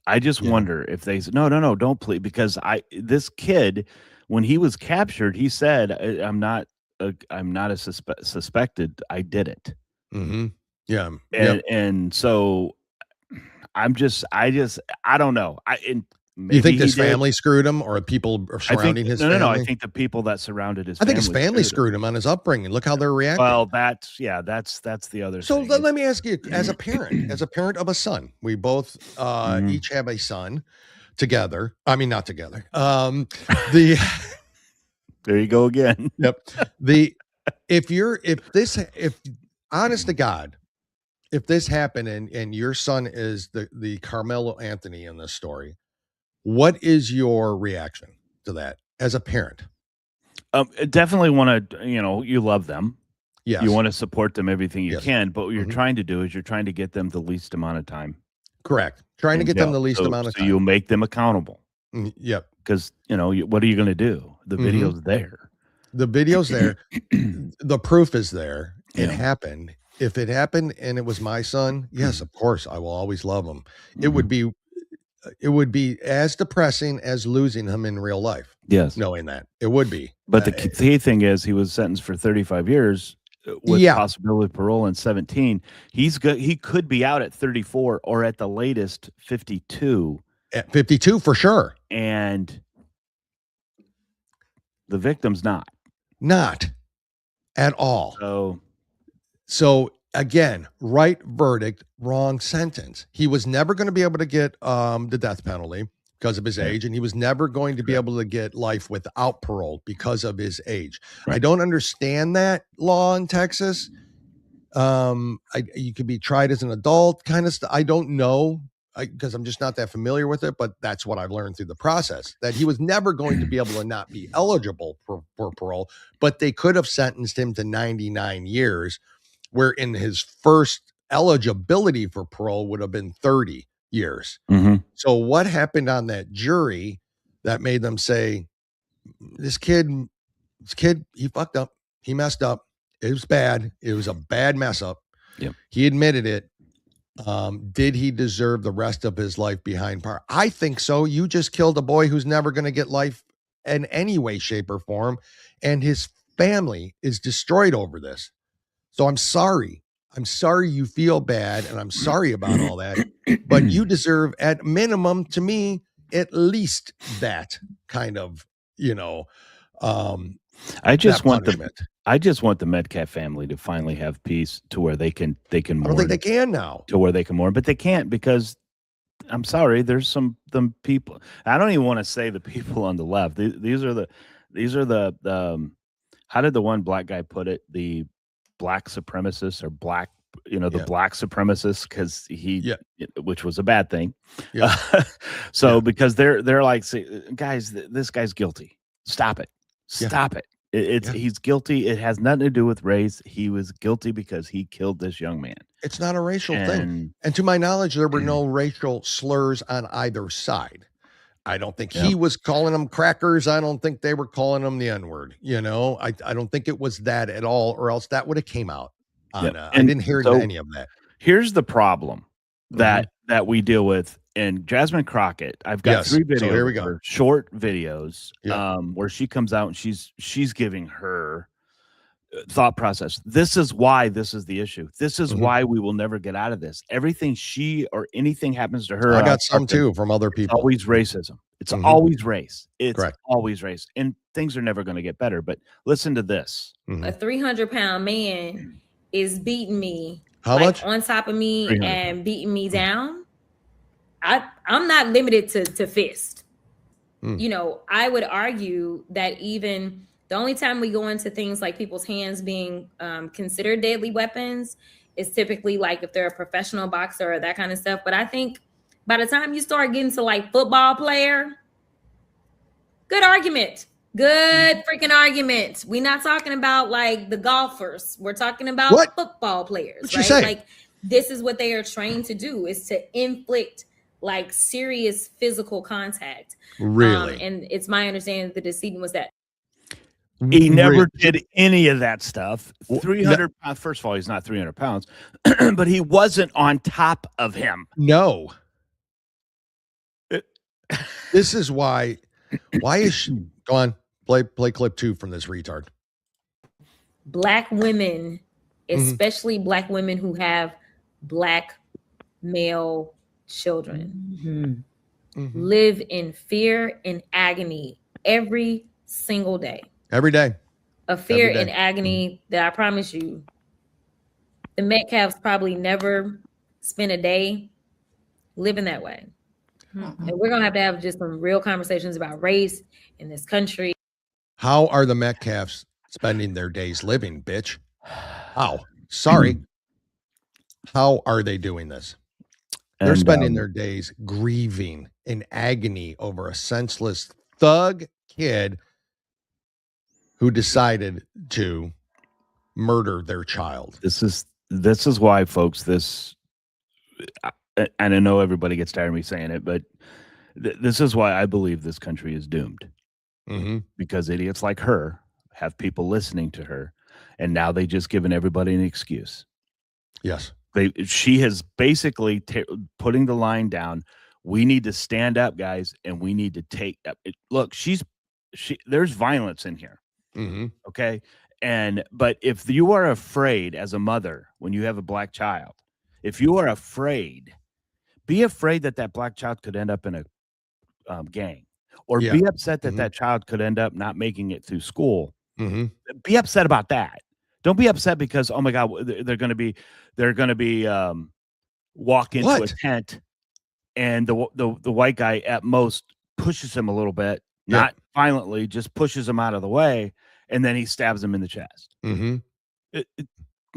I just Yeah. wonder if they said, no, don't plead, because this kid, when he was captured, he said, I'm not a suspected. I did it. Mm-hmm. Yeah. And so I don't know. You think Maybe his he did. family screwed him, or people surrounding his family? No. I think the people that surrounded his I think family his family screwed him on his upbringing. Look how they're reacting. Well, that's the other So thing. let me ask you, as a parent of a son, we both each have a son together. I mean, not together. There you go again. Yep. If honest to God, if this happened and your son is the Carmelo Anthony in this story, what is your reaction to that as a parent? Definitely want to, you love them. Yes. You want to support them everything you Yes. can, but what you're trying to do is you're trying to get them the least amount of time. Correct. Trying to get them the least amount of so time. you'll make them accountable. Yep. Because, what are you going to do? The video's there. The video's there. The proof is there. It Yeah. happened. If it happened and it was my son, yes, of course, I will always love him. It would be as depressing as losing him in real life. Yes. Knowing that. It would be. But the key thing is he was sentenced for 35 years with possibility of parole in 17. He could be out at 34 or at the latest 52. At 52 for sure. And the victim's not. Not at all. So again, right verdict, wrong sentence. He was never going to be able to get the death penalty because of his age, and he was never going to be able to get life without parole because of his age. Right. I don't understand that law in Texas. You could be tried as an adult kind of stuff. I don't know because I'm just not that familiar with it, but that's what I've learned through the process, that he was never going to be able to not be eligible for parole, but they could have sentenced him to 99 years, where in his first eligibility for parole would have been 30 years. Mm-hmm. So what happened on that jury that made them say, this kid, he fucked up. He messed up. It was bad. It was a bad mess up. Yep. He admitted it. Did he deserve the rest of his life behind bars? I think so. You just killed a boy who's never going to get life in any way, shape, or form. And his family is destroyed over this. So I'm sorry. I'm sorry you feel bad, and I'm sorry about all that. But you deserve, at minimum, to me, at least that kind of, I just want the Metcalf family to finally have peace to where they can mourn. I don't think they can now. To where they can mourn, but they can't because I'm sorry, there's some people. I don't even want to say the people on the left. These are the how did the one black guy put it? The black supremacists or black, the black supremacists, because which was a bad thing. Yeah. Because they're like, guys, this guy's guilty. Stop it. Stop it. He's guilty. It has nothing to do with race. He was guilty because he killed this young man. It's not a racial thing. And to my knowledge, there were no racial slurs on either side. I don't think he was calling them crackers. I don't think they were calling them the N-word. I don't think it was that at all, or else that would have came out. I didn't hear any of that. Here's the problem that we deal with. And Jasmine Crockett, I've got 3 videos. So here we go. Short videos where she comes out and she's giving her thought process. This is why this is the issue. This is why we will never get out of this. Everything she or anything happens to her. I got some too from other people. Always racism. It's always race. It's correct. Always race. And things are never going to get better. But listen to this. A 300-pound man is beating me. How much? On top of me and beating me down. I'm not limited to fist. I would argue that even the only time we go into things like people's hands being considered deadly weapons is typically like if they're a professional boxer or that kind of stuff. But I think by the time you start getting to like football player, good argument. Good freaking argument. We're not talking about like the golfers. We're talking about football players. What you say? Like this is what they are trained to do, is to inflict like serious physical contact. Really? And it's my understanding that the decedent was that. He never did any of that stuff. 300 pounds. First of all, he's not 300 pounds, but he wasn't on top of him. No. This is why is she, go on, play clip 2 from this retard. Black women, especially black women who have black male children, live in fear and agony every single day. Every day. A fear and agony that I promise you, the Metcalfs probably never spent a day living that way. And we're going to have just some real conversations about race in this country. How are the Metcalfs spending their days living, bitch? How? Sorry. How are they doing this? They're spending their days grieving in agony over a senseless thug kid who decided to murder their child. This is why, folks, and I know everybody gets tired of me saying it, but this is why I believe this country is doomed. Because idiots like her have people listening to her, and now they just given everybody an excuse. Yes. She has basically putting the line down. We need to stand up, guys, and we need to take up. Look, there's violence in here. Okay. But if you are afraid as a mother, when you have a black child, if you are afraid, be afraid that black child could end up in a gang, or be upset that that child could end up not making it through school. Be upset about that. Don't be upset because, oh my God, they're going to be walk into a tent and the white guy at most pushes him a little bit, not violently, just pushes him out of the way. And then he stabs him in the chest.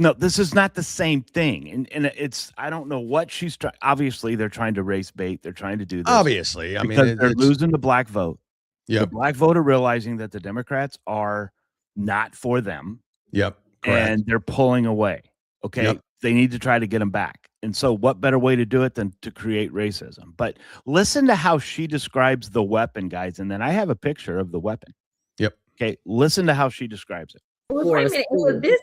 No, this is not the same thing. And it's, I don't know what she's trying. Obviously, they're trying to race bait. They're trying to do this. Obviously. I mean, they're losing the black vote. Yep. The black vote are realizing that the Democrats are not for them. Yep. Correct. And they're pulling away. Okay. Yep. They need to try to get them back. And so what better way to do it than to create racism? But listen to how she describes the weapon, guys. And then I have a picture of the weapon. Yep. Okay. Listen to how she describes it. Wait a minute.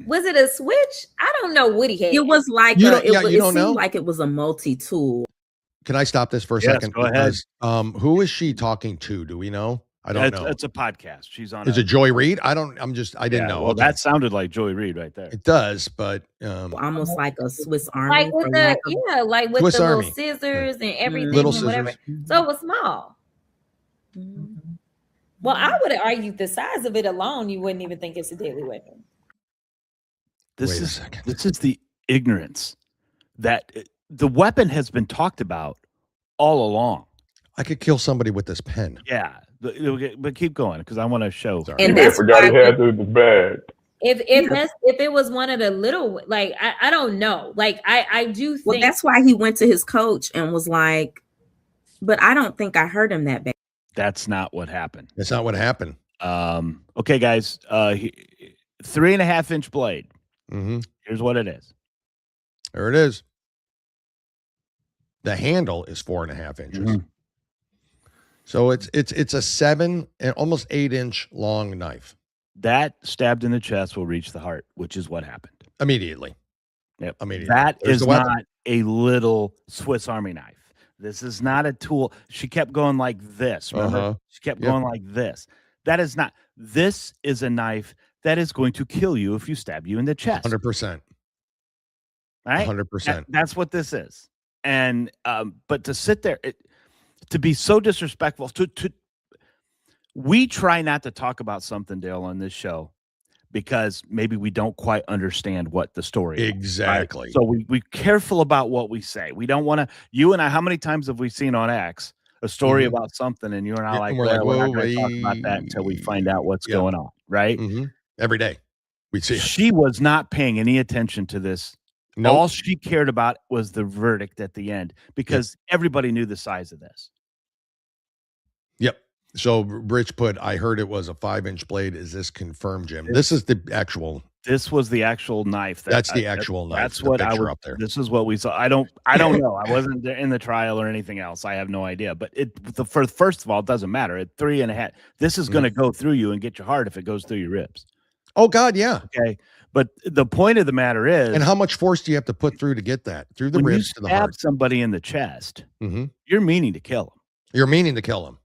Was it a switch? I don't know what he had. It was like it seemed like it was a multi-tool. Can I stop this for a second? Go ahead. Who is she talking to? Do we know? I don't know. It's a podcast. She's on. Is it Joy Reid? I didn't know. Well, that sounded like Joy Reid right there. It does, but almost like a Swiss Army. Like with the Swiss the Army. little scissors and everything. Little and whatever. So it was small. Well, I would have argued the size of it alone, you wouldn't even think it's a deadly weapon. Wait a second. This is the ignorance that the weapon has been talked about all along. I could kill somebody with this pen. Yeah, but keep going because I want to show. And that's forgot he had through the bag. If it was one of the little, like I don't know, like I do think. Well, that's why he went to his coach and was like, "But I don't think I hurt him that bad." That's not what happened. That's not what happened. Okay, guys. 3.5-inch blade. Here's what it is. There it is. The handle is 4.5 inches. So it's a 7 and almost 8-inch long knife. That stabbed in the chest will reach the heart, which is what happened. Immediately. Yep. Immediately. That is not a little Swiss Army knife. This is not a tool. She kept going like this. Remember? She kept going like this. That is not. This is a knife that is going to kill you if you stab you in the chest. 100%. Right? 100%. That's what this is. And but to sit there, to be so disrespectful, we try not to talk about something, Dale, on this show because maybe we don't quite understand what the story is. Exactly. Right? So we're careful about what we say. We don't want to. You and I, how many times have we seen on X a story about something, and you and I we're not going to talk about that until we find out what's going on, right? Every day we see it. She was not paying any attention to this. Nope. All she cared about was the verdict at the end because everybody knew the size of this. Yep. So Rich put, I heard it was a 5-inch blade. Is this confirmed, Jim? This is the actual This was the actual knife. That's the actual knife. That's what I was. Up there. This is what we saw. I don't know. I wasn't in the trial or anything else. I have no idea. But first of all, it doesn't matter. At 3.5, this is going to go through you and get you hard if it goes through your ribs. Oh God, yeah. Okay. But the point of the matter is, and how much force do you have to put through to get that through the ribs to the heart? Somebody in the chest, you're meaning to kill them. You're meaning to kill them.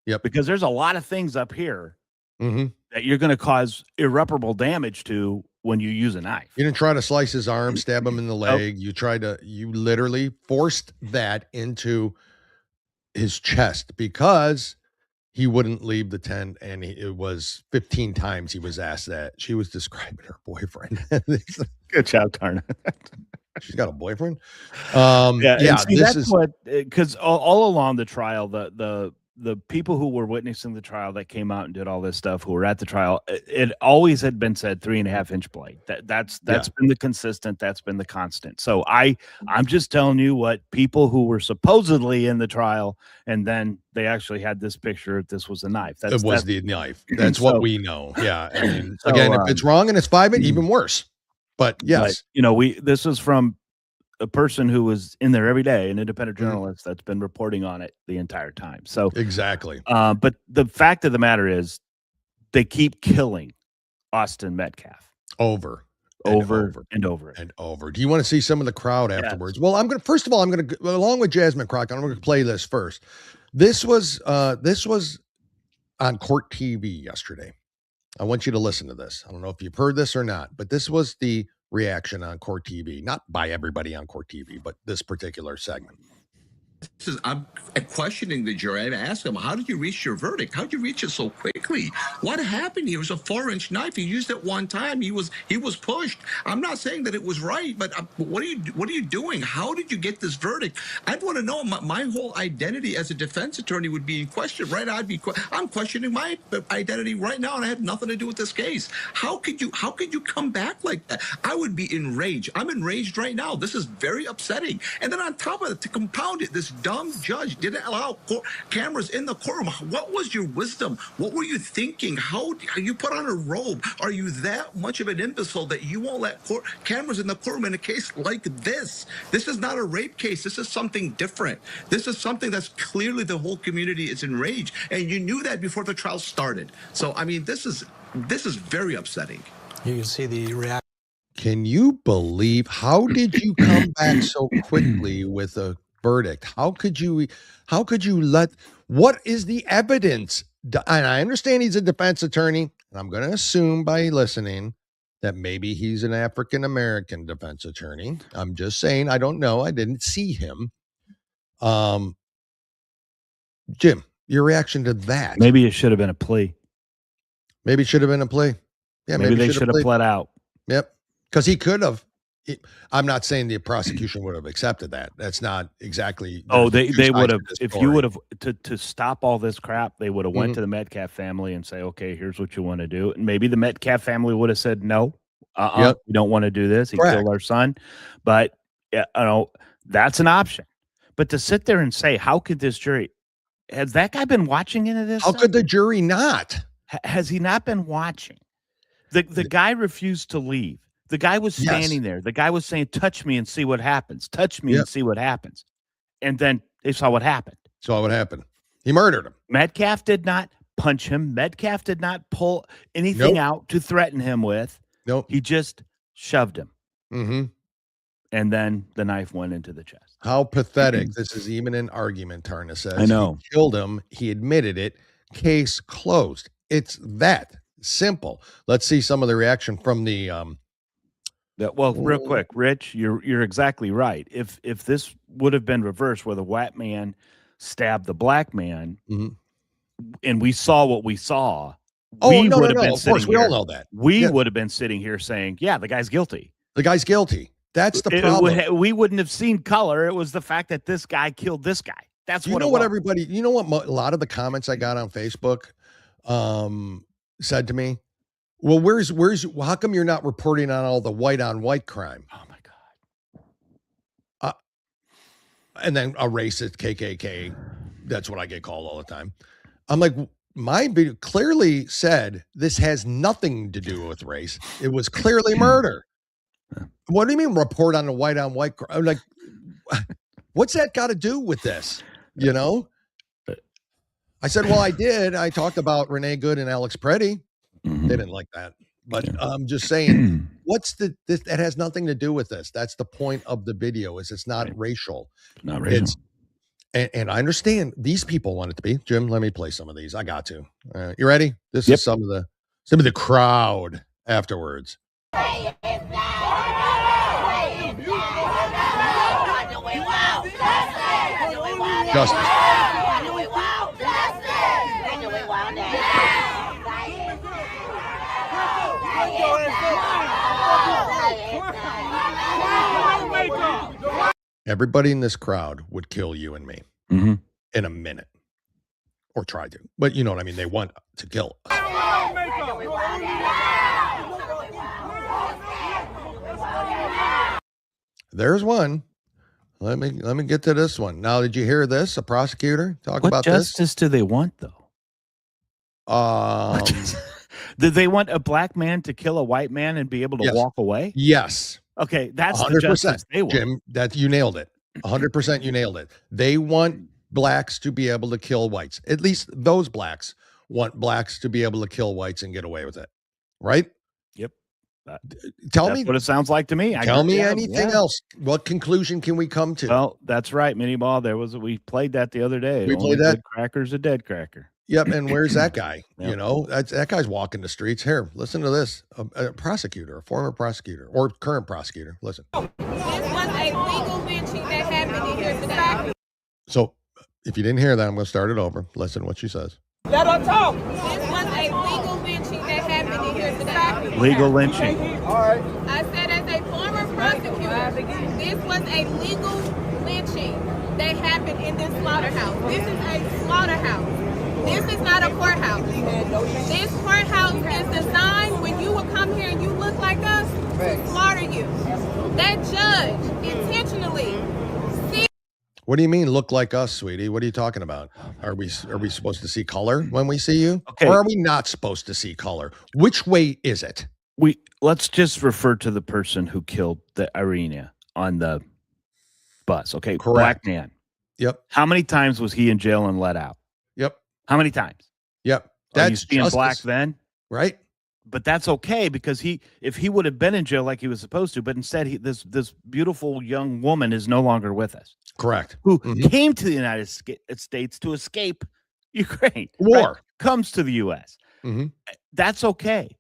Yep. Because there's a lot of things up here that you're going to cause irreparable damage to when you use a knife. You didn't try to slice his arm, stab him in the leg. You literally forced that into his chest because he wouldn't leave the tent. And it was 15 times he was asked that. She was describing her boyfriend. Good job, Karna. She's got a boyfriend. Because all along the trial, the people who were witnessing the trial that came out and did all this stuff, who were at the trial, it always had been said 3.5-inch blade. That's been the consistent. That's been the constant. So I'm just telling you what people who were supposedly in the trial, and then they actually had this picture. This was a knife. It was the knife. That's what we know. Yeah. I mean, again, if it's wrong and it's 5-inch, even worse. But yes, this is from a person who was in there every day, an independent journalist that's been reporting on it the entire time. So exactly. But the fact of the matter is, they keep killing Austin Metcalf over and over. Do you want to see some of the crowd afterwards? Yes. Well, first of all, I'm going to, along with Jasmine Crockett, I'm going to play this first. This was on Court TV yesterday. I want you to listen to this. I don't know if you've heard this or not, but this was the reaction on Court TV, not by everybody on Court TV, but this particular segment. I'm questioning the jury. I asked them, how did you reach your verdict? How did you reach it so quickly? What happened here? It was a 4-inch knife. He used it one time. He was pushed. I'm not saying that it was right, but what are you doing? How did you get this verdict? I'd want to know. My whole identity as a defense attorney would be in question, right? I'm questioning my identity right now, and I have nothing to do with this case. How could you come back like that? I would be enraged. I'm enraged right now. This is very upsetting. And then on top of it, to compound it, this dumb judge didn't allow cameras in the courtroom. What was your wisdom? What were you thinking? How you put on a robe? Are you that much of an imbecile that you won't let cameras in the courtroom in a case like this? This is not a rape case. This is something different. This is something that's clearly the whole community is enraged, and you knew that before the trial started. So I mean, this is very upsetting. You can see the reaction. Can you believe? How did you come back so quickly with a verdict? How could you let, what is the evidence? And I understand he's a defense attorney, and I'm going to assume by listening that maybe he's an African-American defense attorney. I'm just saying, I don't know. I didn't see him. Jim, your reaction to that? Maybe it should have been a plea. Maybe it should have been a plea. Yeah, maybe they should have pled out. Yep. Because he could have. I'm not saying the prosecution would have accepted that. That's not exactly. Oh, they would have. If you would have to stop all this crap, they would have went to the Metcalf family and say, "Okay, here's what you want to do." And maybe the Metcalf family would have said, "No, we don't want to do this. He killed our son." But that's an option. But to sit there and say, "How could this jury?" Has that guy been watching any of this? How could the jury not? Has he not been watching? The guy refused to leave. The guy was standing there. The guy was saying, "Touch me and see what happens. Touch me and see what happens." And then they saw what happened. He murdered him. Metcalf did not punch him. Metcalf did not pull anything out to threaten him with. Nope. He just shoved him. Mm-hmm. And then the knife went into the chest. How pathetic. This is even an argument, Tarna says. I know. He killed him. He admitted it. Case closed. It's that simple. Let's see some of the reaction from the well, real quick, Rich, you're exactly right. If this would have been reversed, where the white man stabbed the black man, and we saw what we saw, we would have been sitting here. We all know that. We would have been sitting here saying, "Yeah, the guy's guilty. The guy's guilty." That's the problem. We wouldn't have seen color. It was the fact that this guy killed this guy. That's what. Everybody. You know what? A lot of the comments I got on Facebook said to me, "Well, where's how come you're not reporting on all the white on white crime?" Oh my God. And then a racist KKK. That's what I get called all the time. I'm like, my video clearly said this has nothing to do with race. It was clearly murder. What do you mean report on white? I'm like, what's that got to do with this? You know? I said, well, I did. I talked about Renee Good and Alex Preddy. They didn't like that. But I'm just saying, that has nothing to do with this. That's the point of the video, is it's not racial. Not racial. And I understand these people want it to be. Jim, let me play some of these. I got to. You ready? This is some of the crowd afterwards. Justice. Everybody in this crowd would kill you and me in a minute, or try to. But you know what I mean? They want to kill us. There's one. Let me get to this one. Now, did you hear this? A prosecutor talk about this? What justice do they want, though? Did they want a black man to kill a white man and be able to walk away? Yes. Okay, that's 100%. The justice they want. Jim, you nailed it. 100% you nailed it. They want blacks to be able to kill whites. At least those blacks want blacks to be able to kill whites and get away with it. Right? Yep. Tell me what it sounds like to me. Tell me anything else. What conclusion can we come to? Well, that's right, Mini Ball. We played that the other day. We played that. Good cracker's a dead cracker. Yep. And where's that guy? Yep. You know, that guy's walking the streets. Here, listen to this. A prosecutor, a former prosecutor or current prosecutor. Listen. This was a legal lynching that happened in here today. So if you didn't hear that, I'm going to start it over. Listen to what she says. Let her talk. This was a legal lynching that happened in here today. Legal lynching. All right. I said as a former prosecutor, this was a legal lynching that happened in this slaughterhouse. This is a slaughterhouse. This is not a courthouse. This courthouse is designed when you would come here and you look like us to slaughter you. That judge intentionally. What do you mean look like us, sweetie? What are you talking about? Are we supposed to see color when we see you? Okay. Or are we not supposed to see color? Which way is it? Let's just refer to the person who killed the Irina on the bus. Okay. Correct. Black man. Yep. How many times was he in jail and let out? Yep. How many times? Yep. That's being black then? Right. But that's okay, because if he would have been in jail like he was supposed to, but instead this beautiful young woman is no longer with us. Correct. Who came to the United States to escape Ukraine. War. Right? Comes to the U.S. That's okay.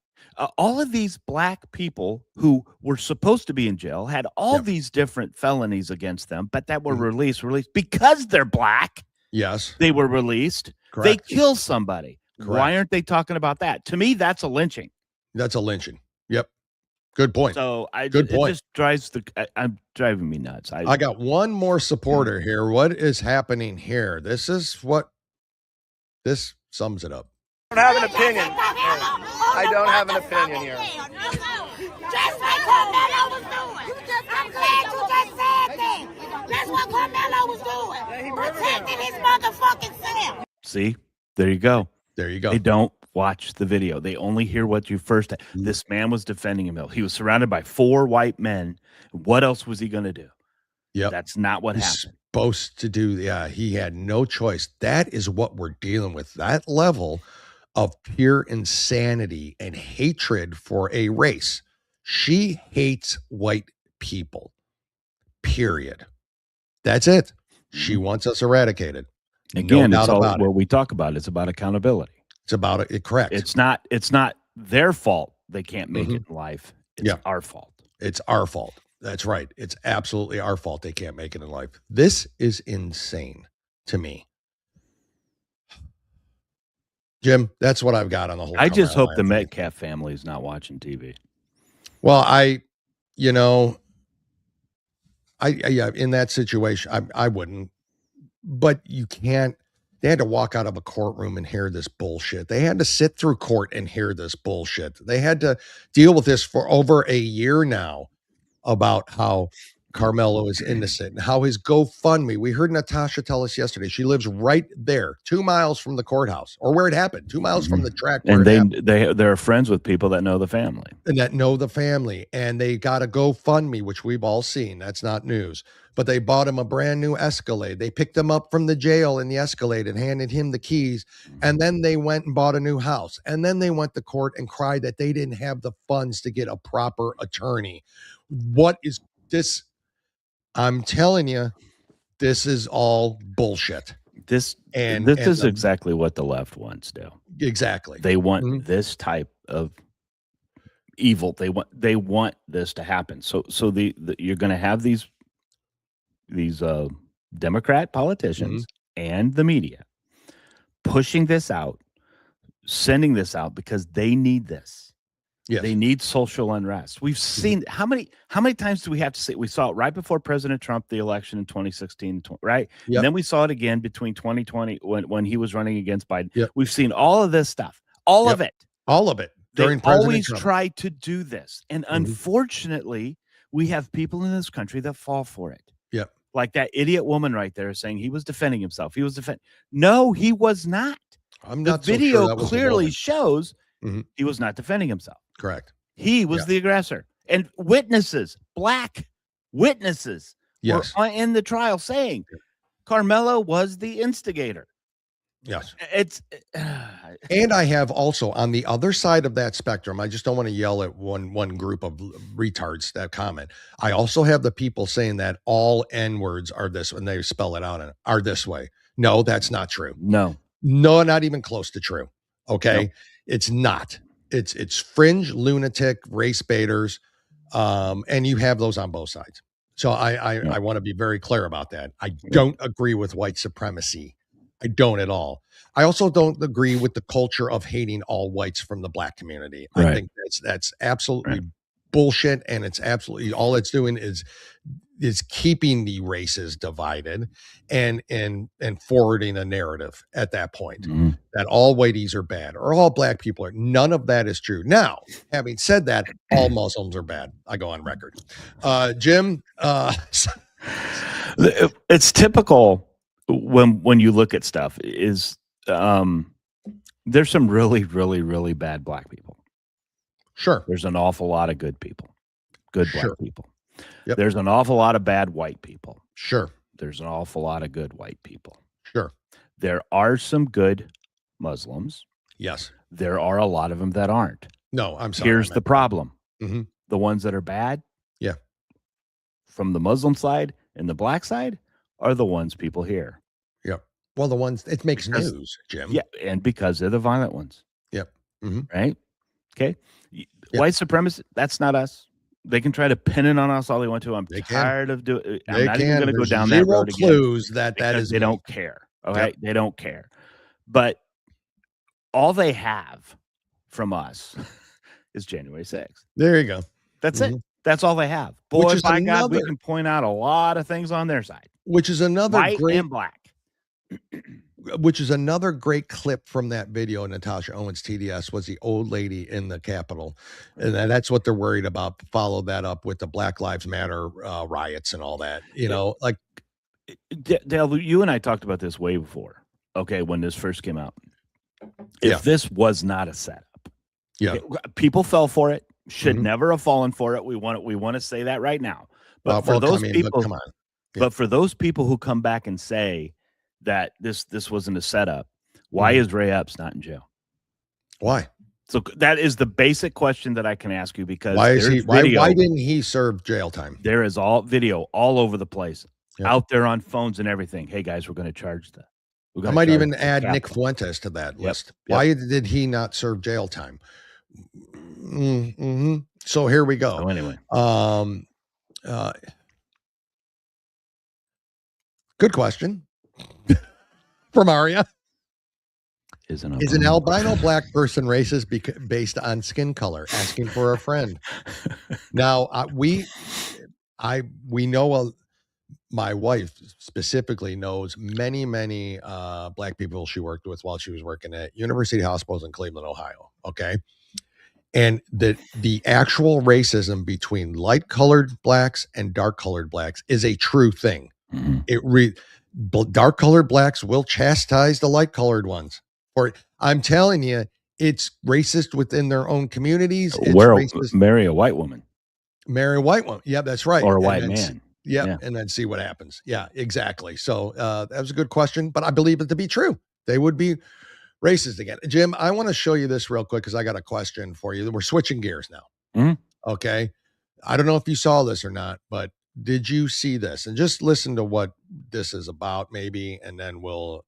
All of these black people who were supposed to be in jail had all these different felonies against them, but that were released because they're black. Yes. They were released. Correct. They kill somebody. Correct. Why aren't they talking about that? To me, that's a lynching. That's a lynching. Yep. Good point. So Good point. It just drives I'm driving me nuts. I got one more supporter here. What is happening here? This sums it up. I don't have an opinion. I don't have an opinion here. Just like Karmelo was doing. I'm glad you just said that. That's what Karmelo was doing. Protecting his motherfucking self. See, there you go. There you go. They don't watch the video. They only hear what you first. This man was defending him. He was surrounded by 4 white men. What else was he going to do? Yep. That's not what happened. Supposed to do. Yeah, he had no choice. That is what we're dealing with. That level of pure insanity and hatred for a race. She hates white people. Period. That's it. She wants us eradicated. Again, no it's doubt all about what it. we talk about. It's about accountability. It's about it. Correct. It's not their fault they can't make it in life. It's our fault. It's our fault. That's right. It's absolutely our fault they can't make it in life. This is insane to me. Jim, that's what I've got on the whole. I just hope the thing. Metcalf family is not watching TV. Well, in that situation, I wouldn't. But you can't. They had to walk out of a courtroom and hear this bullshit. They had to sit through court and hear this bullshit. They had to deal with this for over a year now about how Karmelo is innocent, and how his GoFundMe, we heard Natasha tell us yesterday, she lives right there, 2 miles from the courthouse, or where it happened, 2 miles from the track where and they're friends with people that know the family. And that know the family, and they got a GoFundMe, which we've all seen. That's not news. But they bought him a brand new Escalade. They picked him up from the jail in the Escalade and handed him the keys. And then they went and bought a new house. And then they went to court and cried that they didn't have the funds to get a proper attorney. What is this? I'm telling you, this is all bullshit. This is exactly what the left wants, Dale. Exactly. They want this type of evil. They want this to happen. So you're going to have these Democrat politicians and the media pushing this out, sending this out because they need this. Yes. They need social unrest. We've seen how many times do we have to say? We saw it right before President Trump, the election in 2016, right? Yep. And then we saw it again between 2020 when he was running against Biden. Yep. We've seen all of this stuff, all of it. During they always try to do this. And unfortunately, we have people in this country that fall for it. Yep. Like that idiot woman right there saying he was defending himself. No, he was not. The video clearly shows he was not defending himself. Correct. He was the aggressor. And witnesses, black witnesses, were in the trial saying Karmelo was the instigator. Yes. And I have also on the other side of that spectrum, I just don't want to yell at one group of retards that comment. I also have the people saying that all N-words are this, and they spell it out, are this way. No, that's not true. No, not even close to true. Okay. Nope. It's not. It's fringe, lunatic, race baiters. And you have those on both sides. So I want to be very clear about that. I don't agree with white supremacy. I don't at all. I also don't agree with the culture of hating all whites from the black community. I think that's absolutely bullshit. And it's absolutely all it's doing is keeping the races divided and forwarding a narrative at that point that all whiteies are bad or all black people are. None of that is true. Now, having said that, all Muslims are bad. I go on record. Jim, it's typical when you look at stuff is there's some really, really, really bad black people. Sure. There's an awful lot of good people, black people. Yep. There's an awful lot of bad white people. Sure. There's an awful lot of good white people. Sure. There are some good Muslims. Yes. There are a lot of them that aren't. No, I'm sorry. Here's the problem. Mm-hmm. The ones that are bad, yeah, from the Muslim side and the black side are the ones people hear. Yep. Well, the ones, it makes news, Jim. Yeah, and because they're the violent ones. Yep. Mm-hmm. Right? Okay. Yep. White supremacy, that's not us. They can try to pin it on us all they want to. I'm tired of doing it. I'm not even going to go down that road again. Clues that is they don't care. Okay. Yep. They don't care. But all they have from us is January 6th. There you go. That's it. That's all they have. Boy, by God, we can point out a lot of things on their side. Which is another white and black. Which is another great clip from that video. Natasha Owens, TDS, was the old lady in the Capitol. And that's what they're worried about. Follow that up with the Black Lives Matter riots and all that. You know, like Dale, you and I talked about this way before. Okay, when this first came out. If this was not a setup, people fell for it. Should never have fallen for it. We want to say that right now. But for those people, but for those people who come back and say that this wasn't a setup, why is Ray Epps not in jail? Why? So that is the basic question that I can ask you, because why is he? Why didn't he serve jail time? There is all video all over the place, out there on phones and everything. Hey guys, we're going to charge the. I might even add Nick Fuentes to that list. Why did he not serve jail time? Mm-hmm. So here we go. So anyway, good question from Aria. Is an albino black person racist based on skin color? Asking for a friend. Now we know my wife specifically knows many black people she worked with while she was working at University Hospitals in Cleveland, Ohio. Okay. And the actual racism between light-colored blacks and dark-colored blacks is a true thing. Dark-colored blacks will chastise the light-colored ones. Or I'm telling you, it's racist within their own communities. It's racist. Marry a white woman. Marry a white woman. Yeah, that's right. Or a white man. Yeah, and then see what happens. Yeah, exactly. So that was a good question, but I believe it to be true. They would be racist again. Jim, I want to show you this real quick because I got a question for you. We're switching gears now. Okay. I don't know if you saw this or not, but did you see this? And just listen to what this is about, maybe, and then we'll.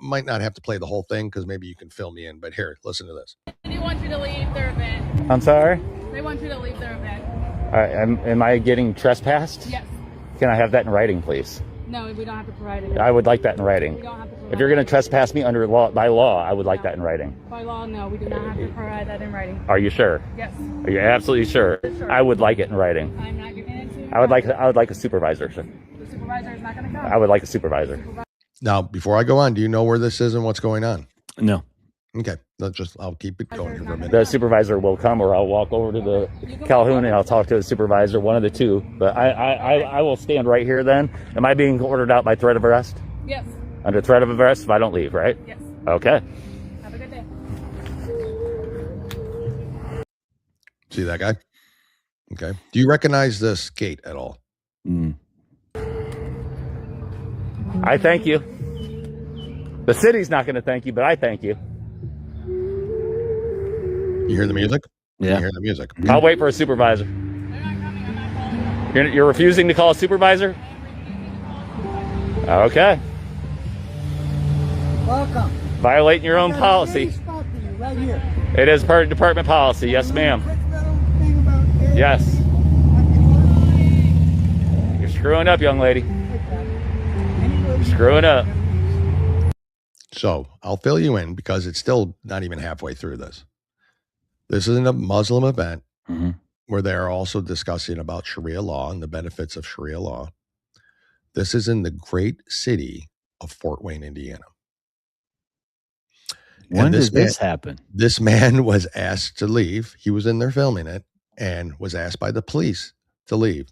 Might not have to play the whole thing because maybe you can fill me in. But here, listen to this. They want you to leave their event. I'm sorry? They want you to leave their event. Am I getting trespassed? Yes. Can I have that in writing, please? No, we don't have to provide it. I would like that in writing. We don't have to provide If you're going to trespass me by law, I would like that in writing. By law, no, we do not have to provide that in writing. Are you sure? Yes. Are you absolutely sure? I would like it in writing. I'm not giving it to you. I would like a supervisor. Sir. The supervisor is not going to come. I would like a supervisor. Now, before I go on, do you know where this is and what's going on? No. Okay. I'll keep it going for a minute. The supervisor will come, or I'll walk over to the Calhoun and I'll talk to the supervisor, one of the two. But I will stand right here then. Am I being ordered out by threat of arrest? Yes. Under threat of arrest if I don't leave, right? Yes. Okay. Have a good day. See that guy? Okay. Do you recognize this gate at all? I thank you. The city's not going to thank you, but I thank you. You hear the music? Yeah. You hear the music. I'll wait for a supervisor. You're refusing to call a supervisor? Okay. Welcome. Violating your own policy. Right here. It is per department policy. Yes, ma'am. Yes. You're screwing up, young lady. You're screwing up. So I'll fill you in because it's still not even halfway through this. This is a Muslim event where they're also discussing about Sharia law and the benefits of Sharia law. This is in the great city of Fort Wayne, Indiana. When did this happen? This man was asked to leave. He was in there filming it and was asked by the police to leave.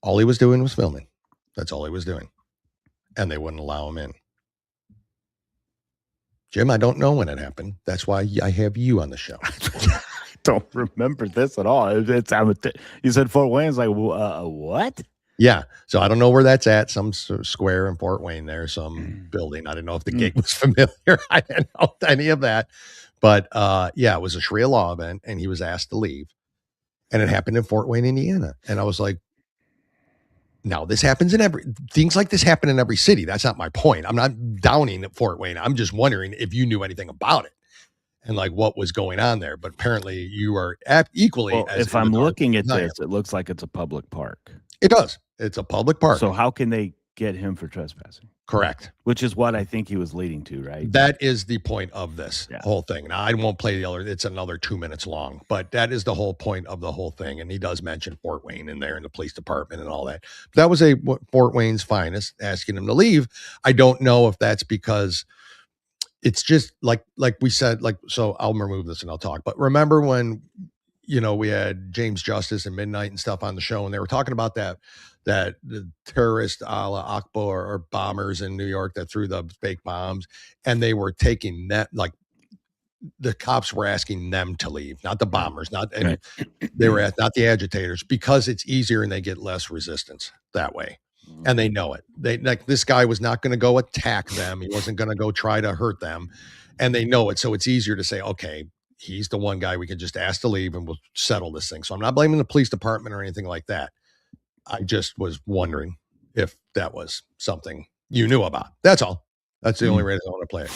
All he was doing was filming. That's all he was doing. And they wouldn't allow him in. Jim, I don't know when it happened. That's why I have you on the show. I don't remember this at all. You said Fort Wayne's like, what? Yeah. So I don't know where that's at. Some square in Fort Wayne there, some building. I didn't know if the gate was familiar. I didn't know any of that. But yeah, it was a Sharia law event and he was asked to leave. And it happened in Fort Wayne, Indiana. And I was like, now this happens in things like this happen in every city. That's not my point. I'm not downing at Fort Wayne. I'm just wondering if you knew anything about it and like what was going on there. But apparently you are equally. Well, if I'm looking at this, it looks like it's a public park. It does. It's a public park. So how can they get him for trespassing? Correct. Which is what I think he was leading to, right? That is the point of this whole thing. Now, I won't play the other. It's another 2 minutes long, but that is the whole point of the whole thing. And he does mention Fort Wayne in there and the police department and all that. That was Fort Wayne's finest asking him to leave. I don't know if that's because it's just like we said, so I'll remove this and I'll talk. But remember when, we had James Justice and Midnight and stuff on the show, and they were talking about that the terrorist a la Akbar or bombers in New York that threw the fake bombs, and they were taking that, like the cops were asking them to leave, not the bombers, they were not the agitators, because it's easier and they get less resistance that way. And they know it. This guy was not going to go attack them. He wasn't going to go try to hurt them. And they know it. So it's easier to say, okay, he's the one guy we can just ask to leave and we'll settle this thing. So I'm not blaming the police department or anything like that. I just was wondering if that was something you knew about. That's all. That's the only reason I want to play it.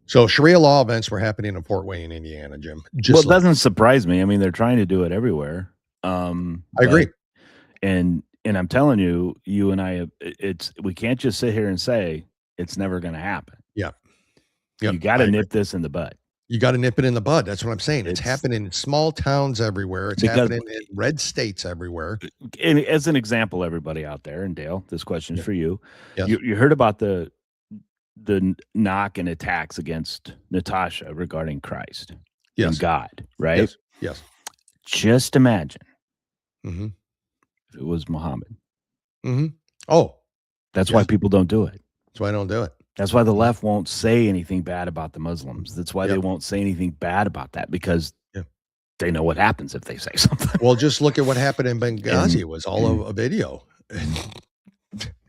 So Sharia law events were happening in Fort Wayne, Indiana, Jim. Well, it doesn't surprise me. I mean, they're trying to do it everywhere. I agree. And I'm telling you, you and I, we can't just sit here and say it's never going to happen. Yeah. You got to nip this in the bud. You got to nip it in the bud. That's what I'm saying. It's happening in small towns everywhere. It's happening in red states everywhere. And as an example, everybody out there, and Dale, this question is for you. Yes. You heard about the knock and attacks against Natasha regarding Christ. in God, right? Yes. Yes. Just imagine Mm-hmm. if it was Muhammad. Mm-hmm. Oh, that's why people don't do it. That's why I don't do it. That's why the left won't say anything bad about the Muslims. That's why they won't say anything bad about that, because they know what happens if they say something. Well, just look at what happened in Benghazi. It was all a video.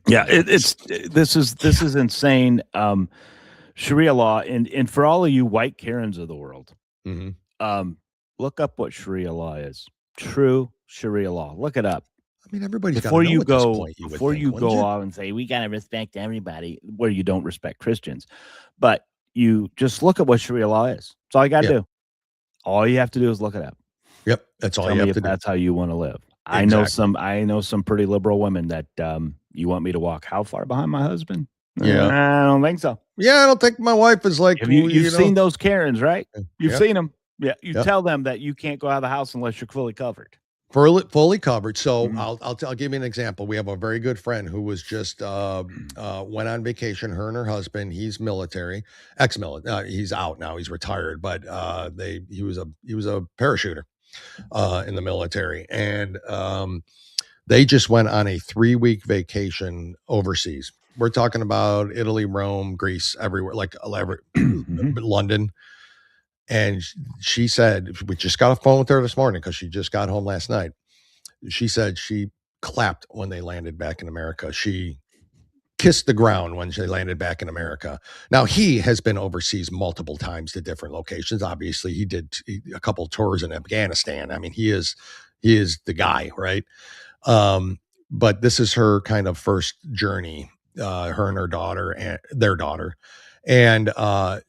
Yeah, this is insane. Sharia law, and for all of you white Karens of the world, look up what Sharia law is. True Sharia law. Look it up. I mean, everybody's before got to know you at go this point, before you go off and say we got to respect everybody, where you don't respect Christians, but you just look at what Sharia law is. That's all you got to do. All you have to do is look it up. Yep, that's all Tell you me have if to do. that's how you want to live. Exactly. I know some pretty liberal women that you want me to walk how far behind my husband? Yeah. I don't think so. Yeah, I don't think my wife is like. You've seen those Karens, right? You've Yep. seen them. Yeah, you Yep. tell them that you can't go out of the house unless you're fully covered. Fully covered. So I'll give you an example. We have a very good friend who was just went on vacation. Her and her husband. He's military, ex-military. He's out now. He's retired, but he was a parachuter in the military, and they just went on a 3-week vacation overseas. We're talking about Italy, Rome, Greece, everywhere, like London. And she said, we just got a phone with her this morning because she just got home last night. She said she clapped when they landed back in America. She kissed the ground when they landed back in America. Now, he has been overseas multiple times to different locations. Obviously, he did a couple tours in Afghanistan. I mean, he is the guy, right? But this is her kind of first journey, her and her daughter and their daughter. And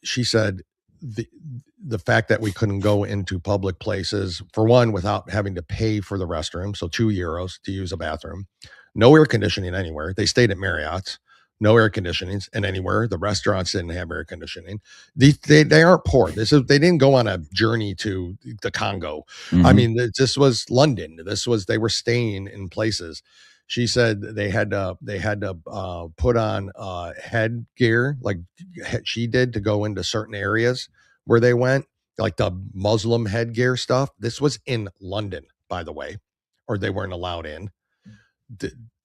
she said the fact that we couldn't go into public places, for one, without having to pay for the restroom, so €2 to use a bathroom, no air conditioning anywhere. They stayed at Marriott's, no air conditioning and anywhere. The restaurants didn't have air conditioning. They aren't poor. They didn't go on a journey to the Congo. I mean, this was London. They were staying in places. She said they had to put on headgear like she did to go into certain areas where they went, like the Muslim headgear stuff. This was in London, by the way, or they weren't allowed in.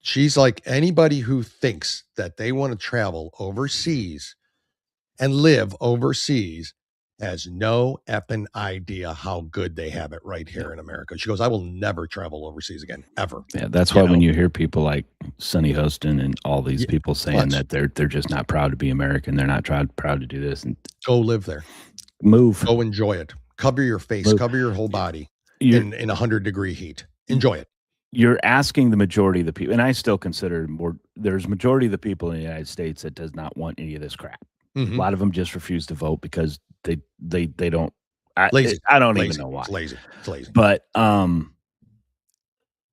She's like, anybody who thinks that they want to travel overseas and live overseas has no effing idea how good they have it right here in America. She goes, I will never travel overseas again, ever. Yeah, that's why when you hear people like Sonny Hostin and all these people saying that they're just not proud to be American, they're not proud to do this, and go live there, move, go enjoy it, cover your face, cover your whole body in 100-degree heat, enjoy it. You're asking the majority of the people, and I still consider there's majority of the people in the United States that does not want any of this crap. A lot of them just refuse to vote because they don't. Lazy. I don't even know why. It's lazy. It's lazy. But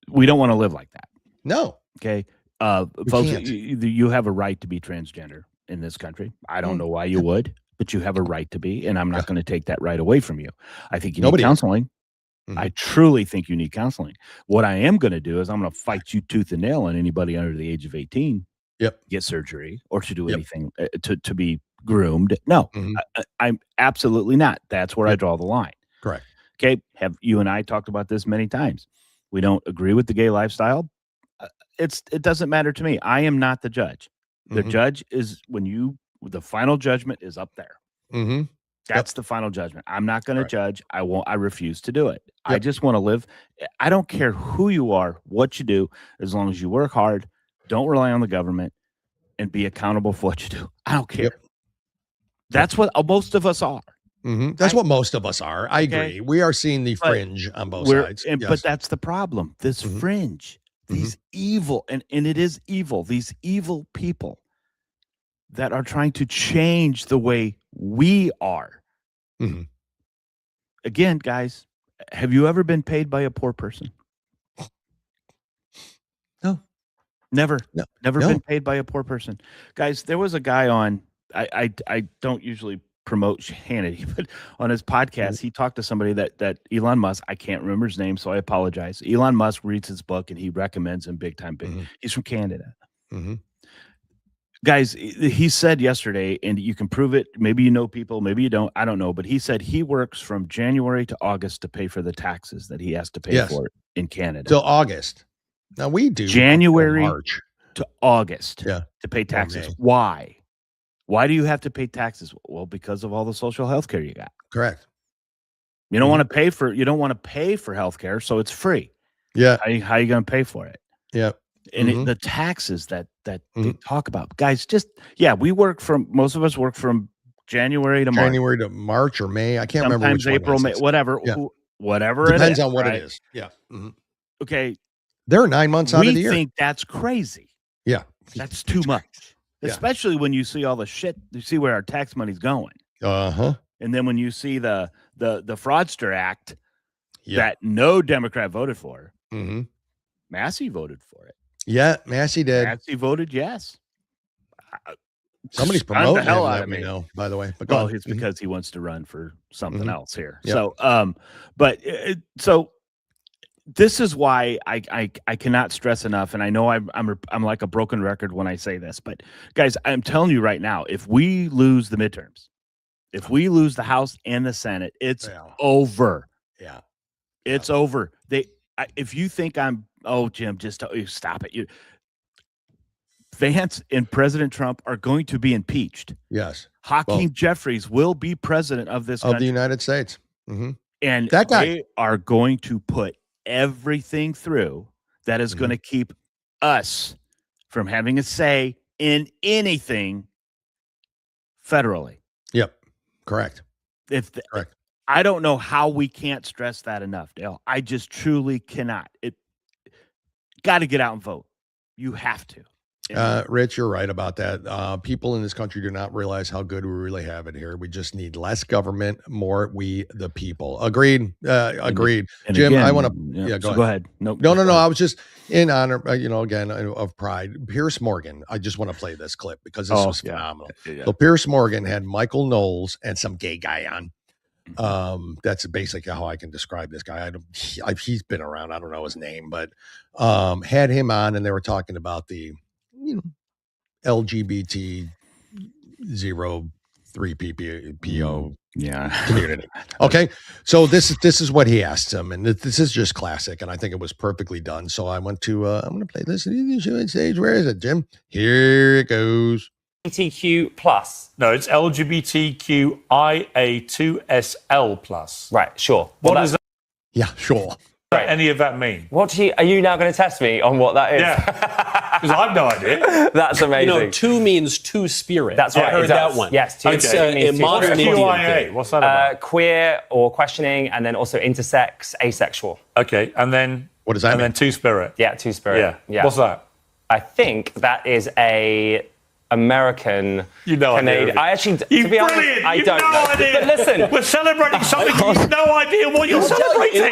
we don't want to live like that. No. Okay. Folks, you have a right to be transgender in this country. I don't know why you would, but you have a right to be, and I'm not going to take that right away from you. I think you need counseling. I truly think you need counseling. What I am going to do is I'm going to fight you tooth and nail on anybody under the age of 18. Get surgery or to do anything to be groomed. No, I'm absolutely not. That's where I draw the line. Correct. Okay. Have you and I talked about this many times? We don't agree with the gay lifestyle. It doesn't matter to me. I am not the judge. The judge is the final judgment is up there. That's the final judgment. I'm not going to judge. I refuse to do it. I just want to live. I don't care who you are, what you do, as long as you work hard, don't rely on the government, and be accountable for what you do. I don't care. That's what most of us are. That's what most of us are. I agree. We are seeing the fringe on both sides. But that's the problem. This fringe, these evil, and it is evil, these evil people that are trying to change the way we are. Again, guys, have you ever been paid by a poor person? No. Never. No. Never been paid by a poor person. Guys, there was a guy on, I don't usually promote Hannity, but on his podcast, he talked to somebody that Elon Musk, I can't remember his name, so I apologize. Elon Musk reads his book and he recommends him big time. He's from Canada. Guys, he said yesterday, and you can prove it. Maybe you know people, maybe you don't. I don't know. But he said he works from January to August to pay for the taxes that he has to pay for in Canada. Till August. Now we do January March to August to pay taxes. Why? Why do you have to pay taxes? Well, because of all the social health care you got. Correct. You don't want to pay for health care, so it's free. Yeah. How are you going to pay for it? Yeah. And the taxes that they talk about, guys, most of us work from January to March. January to March or May. I can't remember which April, one May, whatever. Yeah. Whatever Depends it is. on what right? it is. Yeah. Okay. There are 9 months out of the year. We think that's crazy. Yeah. That's too much. Especially when you see all the shit, you see where our tax money's going. Uh-huh. And then when you see the Fraudster Act that no Democrat voted for, Massey voted for it. Yeah, Massey did. Massey voted yes. Somebody's promoting him, let me know, by the way. But it's because he wants to run for something else here. Yep. So this is why I cannot stress enough, and I know I'm like a broken record when I say this, but guys, I'm telling you right now, if we lose the midterms, if we lose the House and the Senate, it's over. Yeah, it's over. If you think Jim, just stop it. Vance and President Trump are going to be impeached. Yes. Hakeem Jeffries will be president of this country. Of the United States. And that guy. They are going to put everything through that is going to keep us from having a say in anything federally. Yep. Correct. Correct. I don't know how we can't stress that enough, Dale. I just truly cannot. Got to get out and vote. You have to. Rich, you're right about that. People in this country do not realize how good we really have it here. We just need less government, more we the people. Agreed. Agreed. And Jim, again, I want to. Go ahead. No. I was just in honor, again, of pride. Pierce Morgan. I just want to play this clip because this was phenomenal. Yeah. So Pierce Morgan had Michael Knowles and some gay guy on. That's basically how I can describe this guy. He's been around. I don't know his name, but had him on, and they were talking about the LGBT 03 PPO community. Okay, so this is what he asked him, and this is just classic, and I think it was perfectly done. So I went to I'm going to play this stage. Where is it, Jim? Here it goes. LGBTQ plus. No, it's LGBTQIA2SL plus. Right, sure. What is that? Yeah, sure. Right. Any of that mean? Are you now going to test me on what that is? Yeah, because I've no idea. That's amazing. Two means two spirit. That's right. I heard that one. Yes, it's a modern Indian thing. What's that about? Queer or questioning, and then also intersex, asexual. Okay, and then what does that mean? And then two spirit. Yeah, two spirit. Yeah. What's that? I think that is a American, Canadian. I actually, to be honest, I don't know. Idea. But listen, we're celebrating something you've no idea what you're celebrating.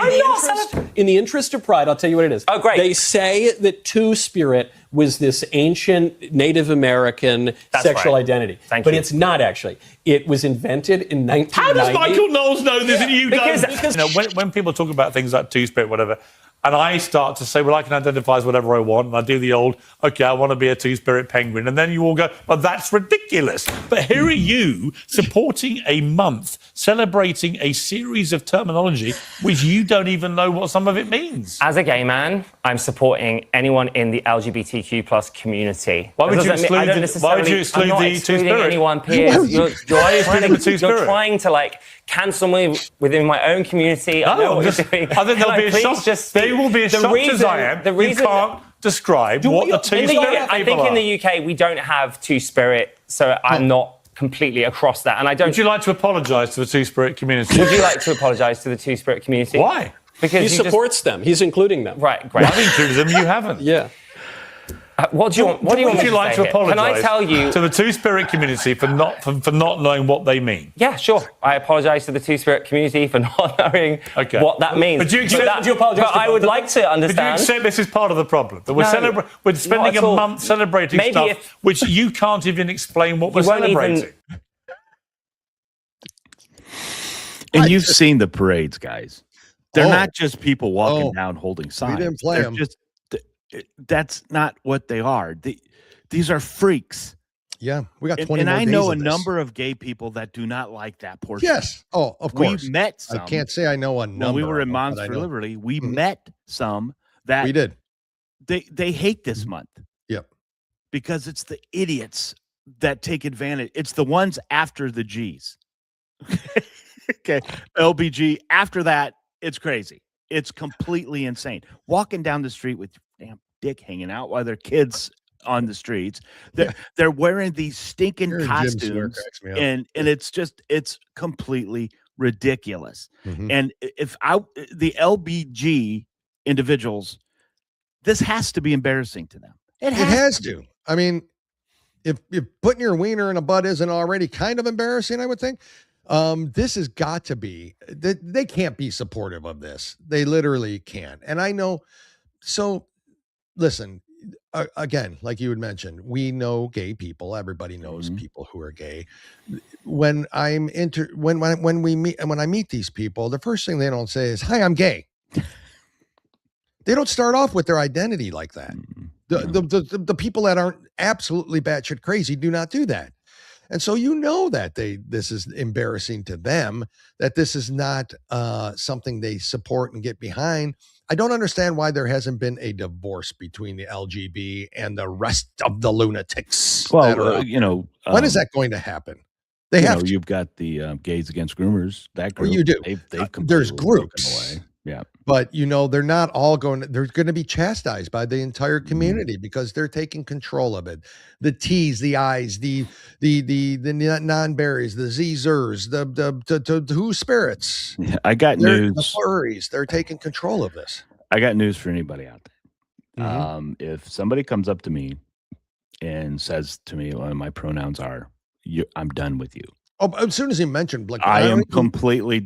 In the interest of pride, I'll tell you what it is. Oh, great. They say that two-spirit was this ancient Native American sexual identity. Thank but you. it's not actually. It was invented in 1990. How does Michael Knowles know this and you don't? Because when people talk about things like two-spirit, whatever, and I start to say, well, I can identify as whatever I want, and I do the old, okay, I want to be a two-spirit penguin, and then you all go, well, that's ridiculous. But here are you supporting a month, celebrating a series of terminology which you don't even know what some of it means. As a gay man, I'm supporting anyone in the LGBTQ plus community. Why would you exclude the two-spirit? Anyone, Piers. You're trying to cancel me within my own community. I know what you're doing. I think they'll be shocked. They will be as shocked as I am. You can't describe what the two-spirit I think in the UK we don't have two-spirit, so I'm not completely across that. And I don't. Would you like to apologise to the two-spirit community? Would you like to apologise to the two-spirit community? Why? Because he supports them. He's including them. Right, great. I've included them. You haven't. Yeah. What do you want? Would you like to apologise? Can I tell you to the two-spirit community for not knowing what they mean? Yeah, sure. I apologise to the two-spirit community for not knowing what that means. But do you apologise? But I would like to understand. But do you accept this is part of the problem? That we're spending a month celebrating stuff which you can't even explain what we're celebrating. And you've seen the parades, guys. They're not just people walking down holding signs. We didn't play them. That's not what they are. These are freaks. Yeah, we got 20 And more I days know a of this. number of gay people that do not like that portion. Yes. Oh, of course. We met some. I can't say I know a number. When we were in of them, Moms but I for know. Liberty, we Mhm. met some that We did. they hate this month. Yep. Because it's the idiots that take advantage. It's the ones after the G's. Okay. LBG. After that, it's crazy. It's completely insane. Walking down the street with your damn dick hanging out while their kids on the streets. They're wearing these stinking Hearing Jim swear costumes. cracks me up. And it's completely ridiculous. Mhm. And if the LBG individuals, this has to be embarrassing to them. It has to. I mean, if putting your wiener in a butt isn't already kind of embarrassing, I would think. This has got to be. They can't be supportive of this. They literally can't. And I know. So, listen. Again, like you had mentioned, we know gay people. Everybody knows people who are gay. When when we meet and when I meet these people, the first thing they don't say is, "Hi, I'm gay." They don't start off with their identity like that. The people that aren't absolutely batshit crazy do not do that. And so you know that this is embarrassing to them, that this is not something they support and get behind. I don't understand why there hasn't been a divorce between the LGB and the rest of the lunatics. Well, when is that going to happen? They have. You've got the Gays Against Groomers. That group. Well, you do. They've There's completely groups. broken away. Yeah. But they're not all going. They're going to be chastised by the entire community because they're taking control of it. The T's, the I's, the non-berries, the Zers, the who spirits. Yeah, I got news. The furries. They're taking control of this. I got news for anybody out there. If somebody comes up to me and says to me, well, my pronouns are, I'm done with you. Oh, as soon as he mentioned, like, I am completely.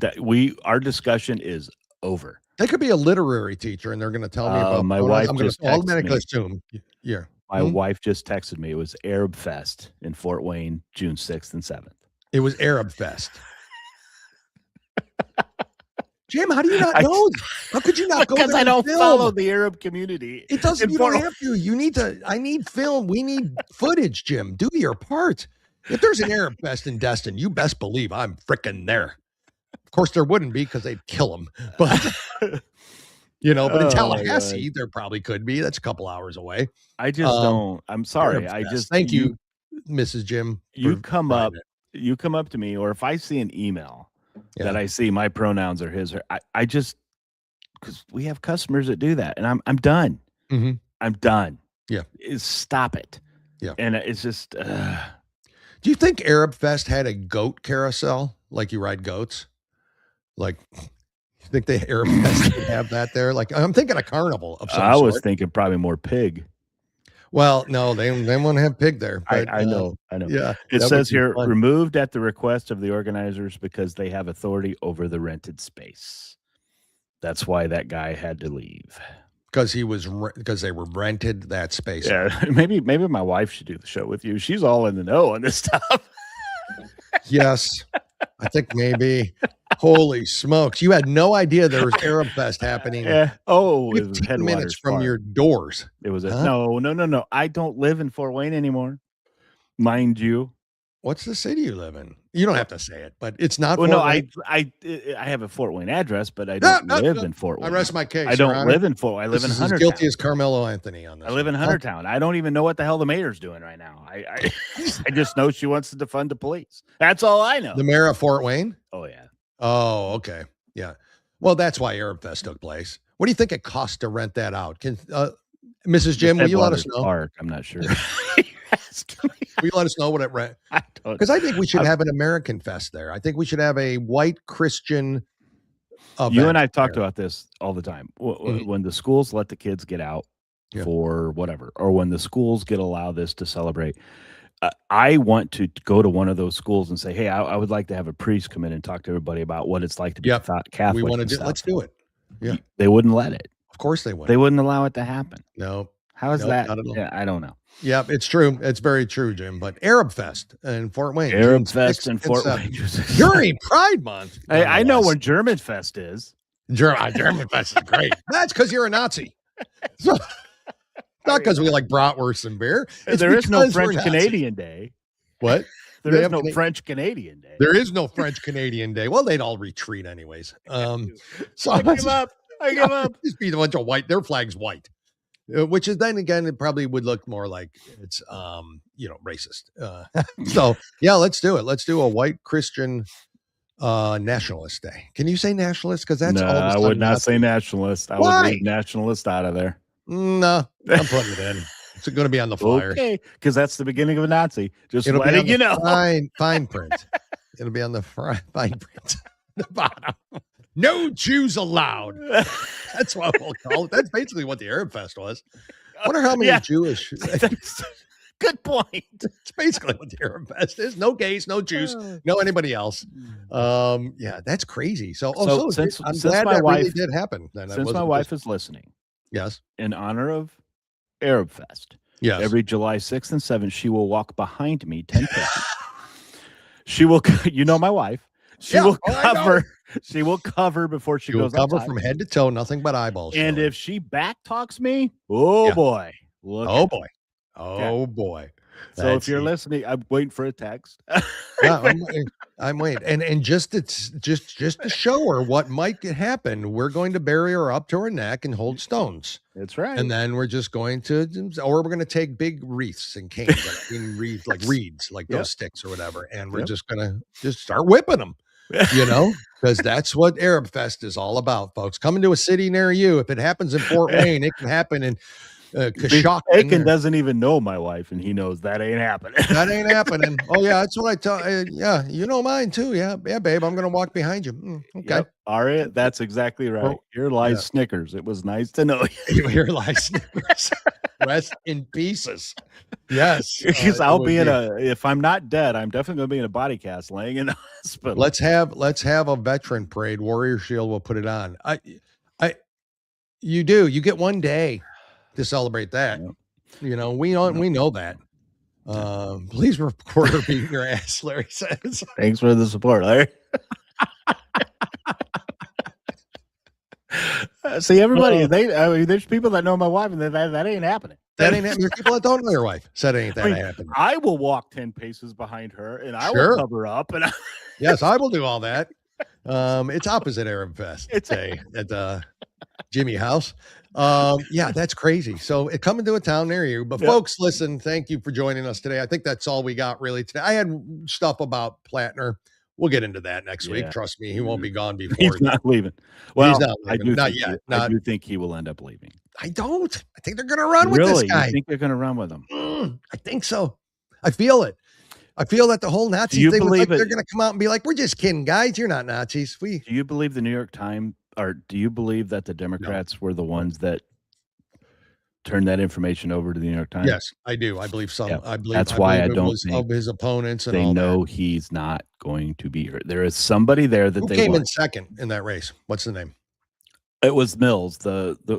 Our discussion is over. They could be a literary teacher, and they're going to tell me about my wife. I'm going to automatically assume. Yeah. My wife just texted me. It was Arab Fest in Fort Wayne, June 6th and 7th. It was Arab Fest. Jim, how do you not know? How could you not go there? Because I don't follow the Arab community. It doesn't. You don't have to. You need to. I need film. We need footage, Jim. Do your part. If there's an Arab Fest in Destin, you best believe I'm frickin' there. Of course, there wouldn't be because they'd kill him. But but in Tallahassee, there probably could be. That's a couple hours away. I just don't. I'm sorry. I just thank you, Mrs. Jim. You come up to me, or if I see an email that I see my pronouns are his, I just, because we have customers that do that, and I'm done. Mm-hmm. I'm done. Yeah, stop it. Yeah, and it's just. Do you think Arab Fest had a goat carousel, like you ride goats? Like, you think the Arab Fest would have that there? Like, I'm thinking a carnival of some sort. I was thinking probably more pig. Well, no, they won't have pig there. But, I know. Yeah, it says here, removed at the request of the organizers because they have authority over the rented space. That's why that guy had to leave. Because they were rented that space. Yeah, maybe my wife should do the show with you. She's all in the know on this stuff. Yes, I think maybe. Holy smokes! You had no idea there was Arab Fest happening. Yeah. Oh, 15 minutes from your doors. It was no. I don't live in Fort Wayne anymore, mind you. What's the city you live in? You don't have to say it, but it's not. Well, no, Wayne. I have a Fort Wayne address, but I don't live in Fort Wayne. I rest my case. I don't live in Fort Wayne. I live in Huntertown. Huntertown. As guilty as Karmelo Anthony on this. I live in Huntertown. I don't even know what the hell the mayor's doing right now. I just know she wants to defund the police. That's all I know. The mayor of Fort Wayne? Oh yeah. Oh, okay. Yeah. Well, that's why Arab Fest took place. What do you think it costs to rent that out? Can Mrs. Jim, will you let us know? Park, I'm not sure. Will you let us know what it rent? Because I think we should have an American Fest there. I think we should have a white Christian event. You and I talked about this all the time. When the schools let the kids get out for whatever, or when the schools allow this to celebrate, I want to go to one of those schools and say, hey, I would like to have a priest come in and talk to everybody about what it's like to be Catholic. We want to do. Let's do it. Yeah. They wouldn't let it. Of course they wouldn't. They wouldn't allow it to happen. No. How is that? Yeah, I don't know. Yeah, it's true. It's very true, Jim. But Arab Fest in Fort Wayne. Arab Fest in Fort Wayne. During Pride Month. I know when German Fest is. German Fest is great. That's because you're a Nazi. So, not because we like bratwurst and beer. There is no French Canadian Day. What? There is no French Canadian Day. There is no French Canadian Day. Well, they'd all retreat anyways. So I give up. I give up. Just be a bunch of white. Their flag's white, which is then again it probably would look more like it's racist. So yeah, let's do it. Let's do a white Christian nationalist day. Can you say nationalist? Because that's no, all. I would not say nationalist. I would leave nationalist out of there. No, I'm putting it in. It's going to be on the flyer. Okay, because that's the beginning of a Nazi. Just letting you know. Fine print. It'll be on the fine print. The bottom. No Jews allowed. That's what we'll call it. That's basically what the Arab Fest was. I wonder how many Jewish. Good point. It's basically what the Arab Fest is. No gays, no Jews, no anybody else. Yeah, that's crazy. So since I'm glad my that wife really did happen. Then since my wife is listening, yes, in honor of Arab Fest, yes, every July 6th and 7th, she will walk behind me 10 paces. She will, my wife. She will cover. She will cover before she goes. Cover from head to toe, nothing but eyeballs. And if she back talks me, boy, look. Oh boy. So if you're listening, I'm waiting for a text. Yeah, I'm waiting. And just to show her what might happen, we're going to bury her up to her neck and hold stones. That's right. And then we're just going to, or we're going to take big wreaths and canes, like reeds, like those sticks or whatever. And we're just going to start whipping them, because that's what Arab Fest is all about, folks. Coming to a city near you. If it happens in Fort Wayne, it can happen in Aiken doesn't even know my wife, and he knows that ain't happening. That ain't happening. Oh yeah, that's what I tell. Yeah, you know mine too. Yeah, babe, I'm gonna walk behind you. Okay, yep. All right, that's exactly right. Well, Your life, Snickers. It was nice to know you. Your life, Snickers. Rest in pieces. Yes, because I'll be if I'm not dead, I'm definitely gonna be in a body cast, laying in the hospital. Let's have a veteran parade. Warrior Shield will put it on. You get one day to celebrate that. Yep. We know that. Please record her beating your ass, Larry says. Thanks for the support, Larry. See, everybody, there's people that know my wife, and that ain't happening. That ain't happening. There's people that don't know your wife. Said ain't that happening. I will walk 10 paces behind her, and I will cover up. And yes, I will do all that. It's opposite Arab Fest. It's at Jimmy House. Yeah, that's crazy. So coming to a town near you. But folks, listen, thank you for joining us today. I think that's all we got really today. I had stuff about Plattner. We'll get into that next week. Trust me, he won't be gone before. He's not leaving. Well, he's not leaving. Not yet. I do think he will end up leaving. I don't. I think they're going to run with this guy. You think they're going to run with him? I think so. I feel it. I feel that the whole Nazi thing was like they're going to come out and be like, "We're just kidding, guys. You're not Nazis." Do you believe the New York Times, or do you believe that the Democrats were the ones that turned that information over to the New York Times? Yes, I do. I believe some. I believe that's why I don't think of his opponents. And they all know that. He's not going to be here. There is somebody there that Who came in second in that race. What's the name? It was Mills.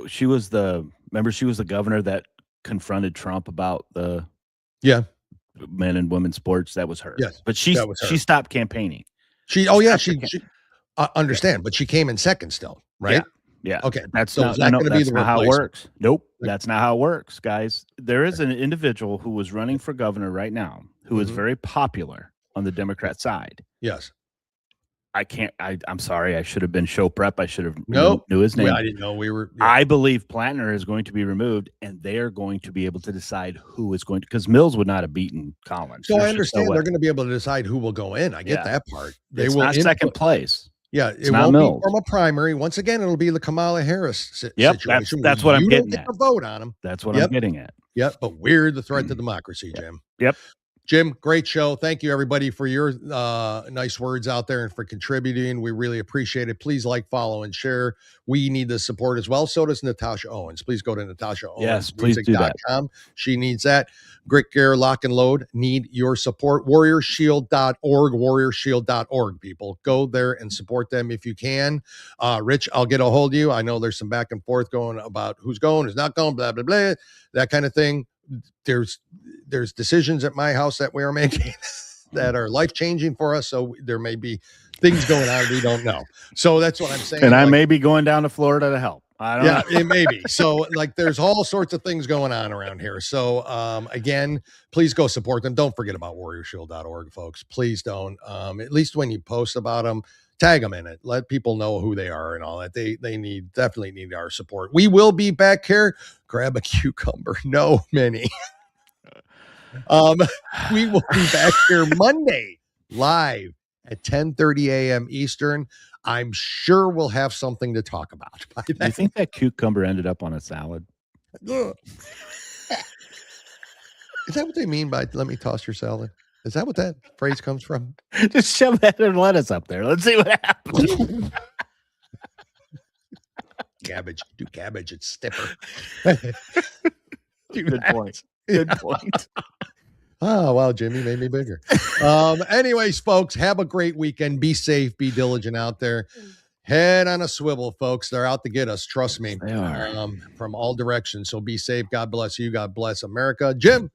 She was the governor that confronted Trump about the men and women's sports. That was her. Yes, but she stopped campaigning. She understand, but she came in second still, right? Yeah. Okay. That's not how it works. Nope. That's not how it works, guys. There is an individual who was running for governor right now who is very popular on the Democrat side. Yes. I'm sorry. I should have been show prep. I should have knew his name. I didn't know we were. Yeah. I believe Plattner is going to be removed, and they are going to be able to decide who is going to, because Mills would not have beaten Collins. So I understand they're going to be able to decide who will go in. I get that part. They will not second place. Yeah, it won't be from a primary. Once again, it'll be the Kamala Harris situation. That's what I'm getting at. To vote on him. That's what I'm getting at. Yep, but we're the threat to democracy, Jim. Yep. Jim, great show. Thank you, everybody, for your nice words out there and for contributing. We really appreciate it. Please like, follow, and share. We need the support as well. So does Natasha Owens. Please go to Natasha Owens. Yes, please do that. She needs that. Grit Gear, Lock and Load need your support. WarriorShield.org, WarriorShield.org, people. Go there and support them if you can. Rich, I'll get a hold of you. I know there's some back and forth going about who's going, who's not going, blah, blah, blah, that kind of thing. There's decisions at my house that we are making that are life-changing for us. So there may be things going on we don't know. So that's what I'm saying. And I may be going down to Florida to help. I don't know. It may be. So, like, there's all sorts of things going on around here. So, again, please go support them. Don't forget about warriorshield.org, folks. Please don't. At least when you post about them, tag them in it. Let people know who they are and all that. They definitely need our support. We will be back here. Grab a cucumber. No, Minnie. We will be back here Monday live at 10:30 a.m. Eastern. I'm sure we'll have something to talk about. Do you think that cucumber ended up on a salad? Is that what they mean by "let me toss your salad"? Is that what that phrase comes from? Just shove that and lettuce up there. Let's see what happens. Cabbage. Do cabbage. It's stiffer. Good point. Good point. Oh, wow, Jimmy made me bigger. Anyways, folks, have a great weekend. Be safe, be diligent out there. Head on a swivel, folks. They're out to get us. Trust me. They are. From all directions. So be safe. God bless you. God bless America. Jim,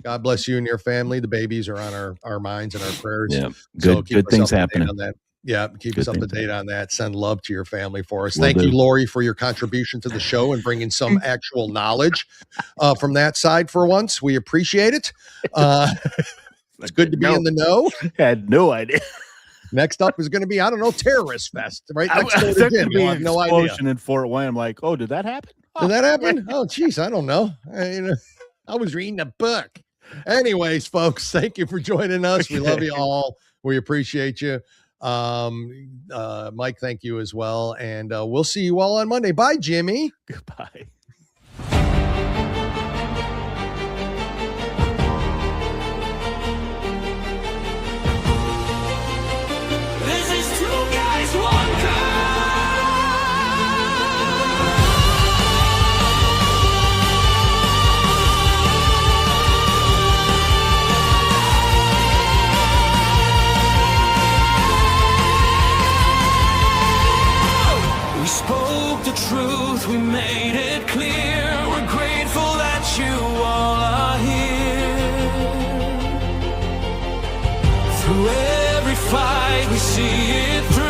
God bless you and your family. The babies are on our minds and our prayers. Yeah. So Good things happening. on that. Yeah, keep us up to date on that. Send love to your family for us. Will Thank do. you, Lori, for your contribution to the show and bringing some actual knowledge from that side for once. We appreciate it. It's good to be in the know. I had no idea. Next up is going to be, I don't know, Terrorist Fest, right? Next door to There Jim. could be You'll an have no idea. explosion in Fort Wayne. I'm like, oh, did that happen? Did that happen? Oh, geez, I don't know. I was reading a book. Anyways, folks, thank you for joining us. We love you all. We appreciate you. Mike, thank you as well. And we'll see you all on Monday. Bye, Jimmy. Goodbye. This is Two Guys, One We spoke the truth, we made it clear. We're grateful that you all are here. Through every fight, we see it through.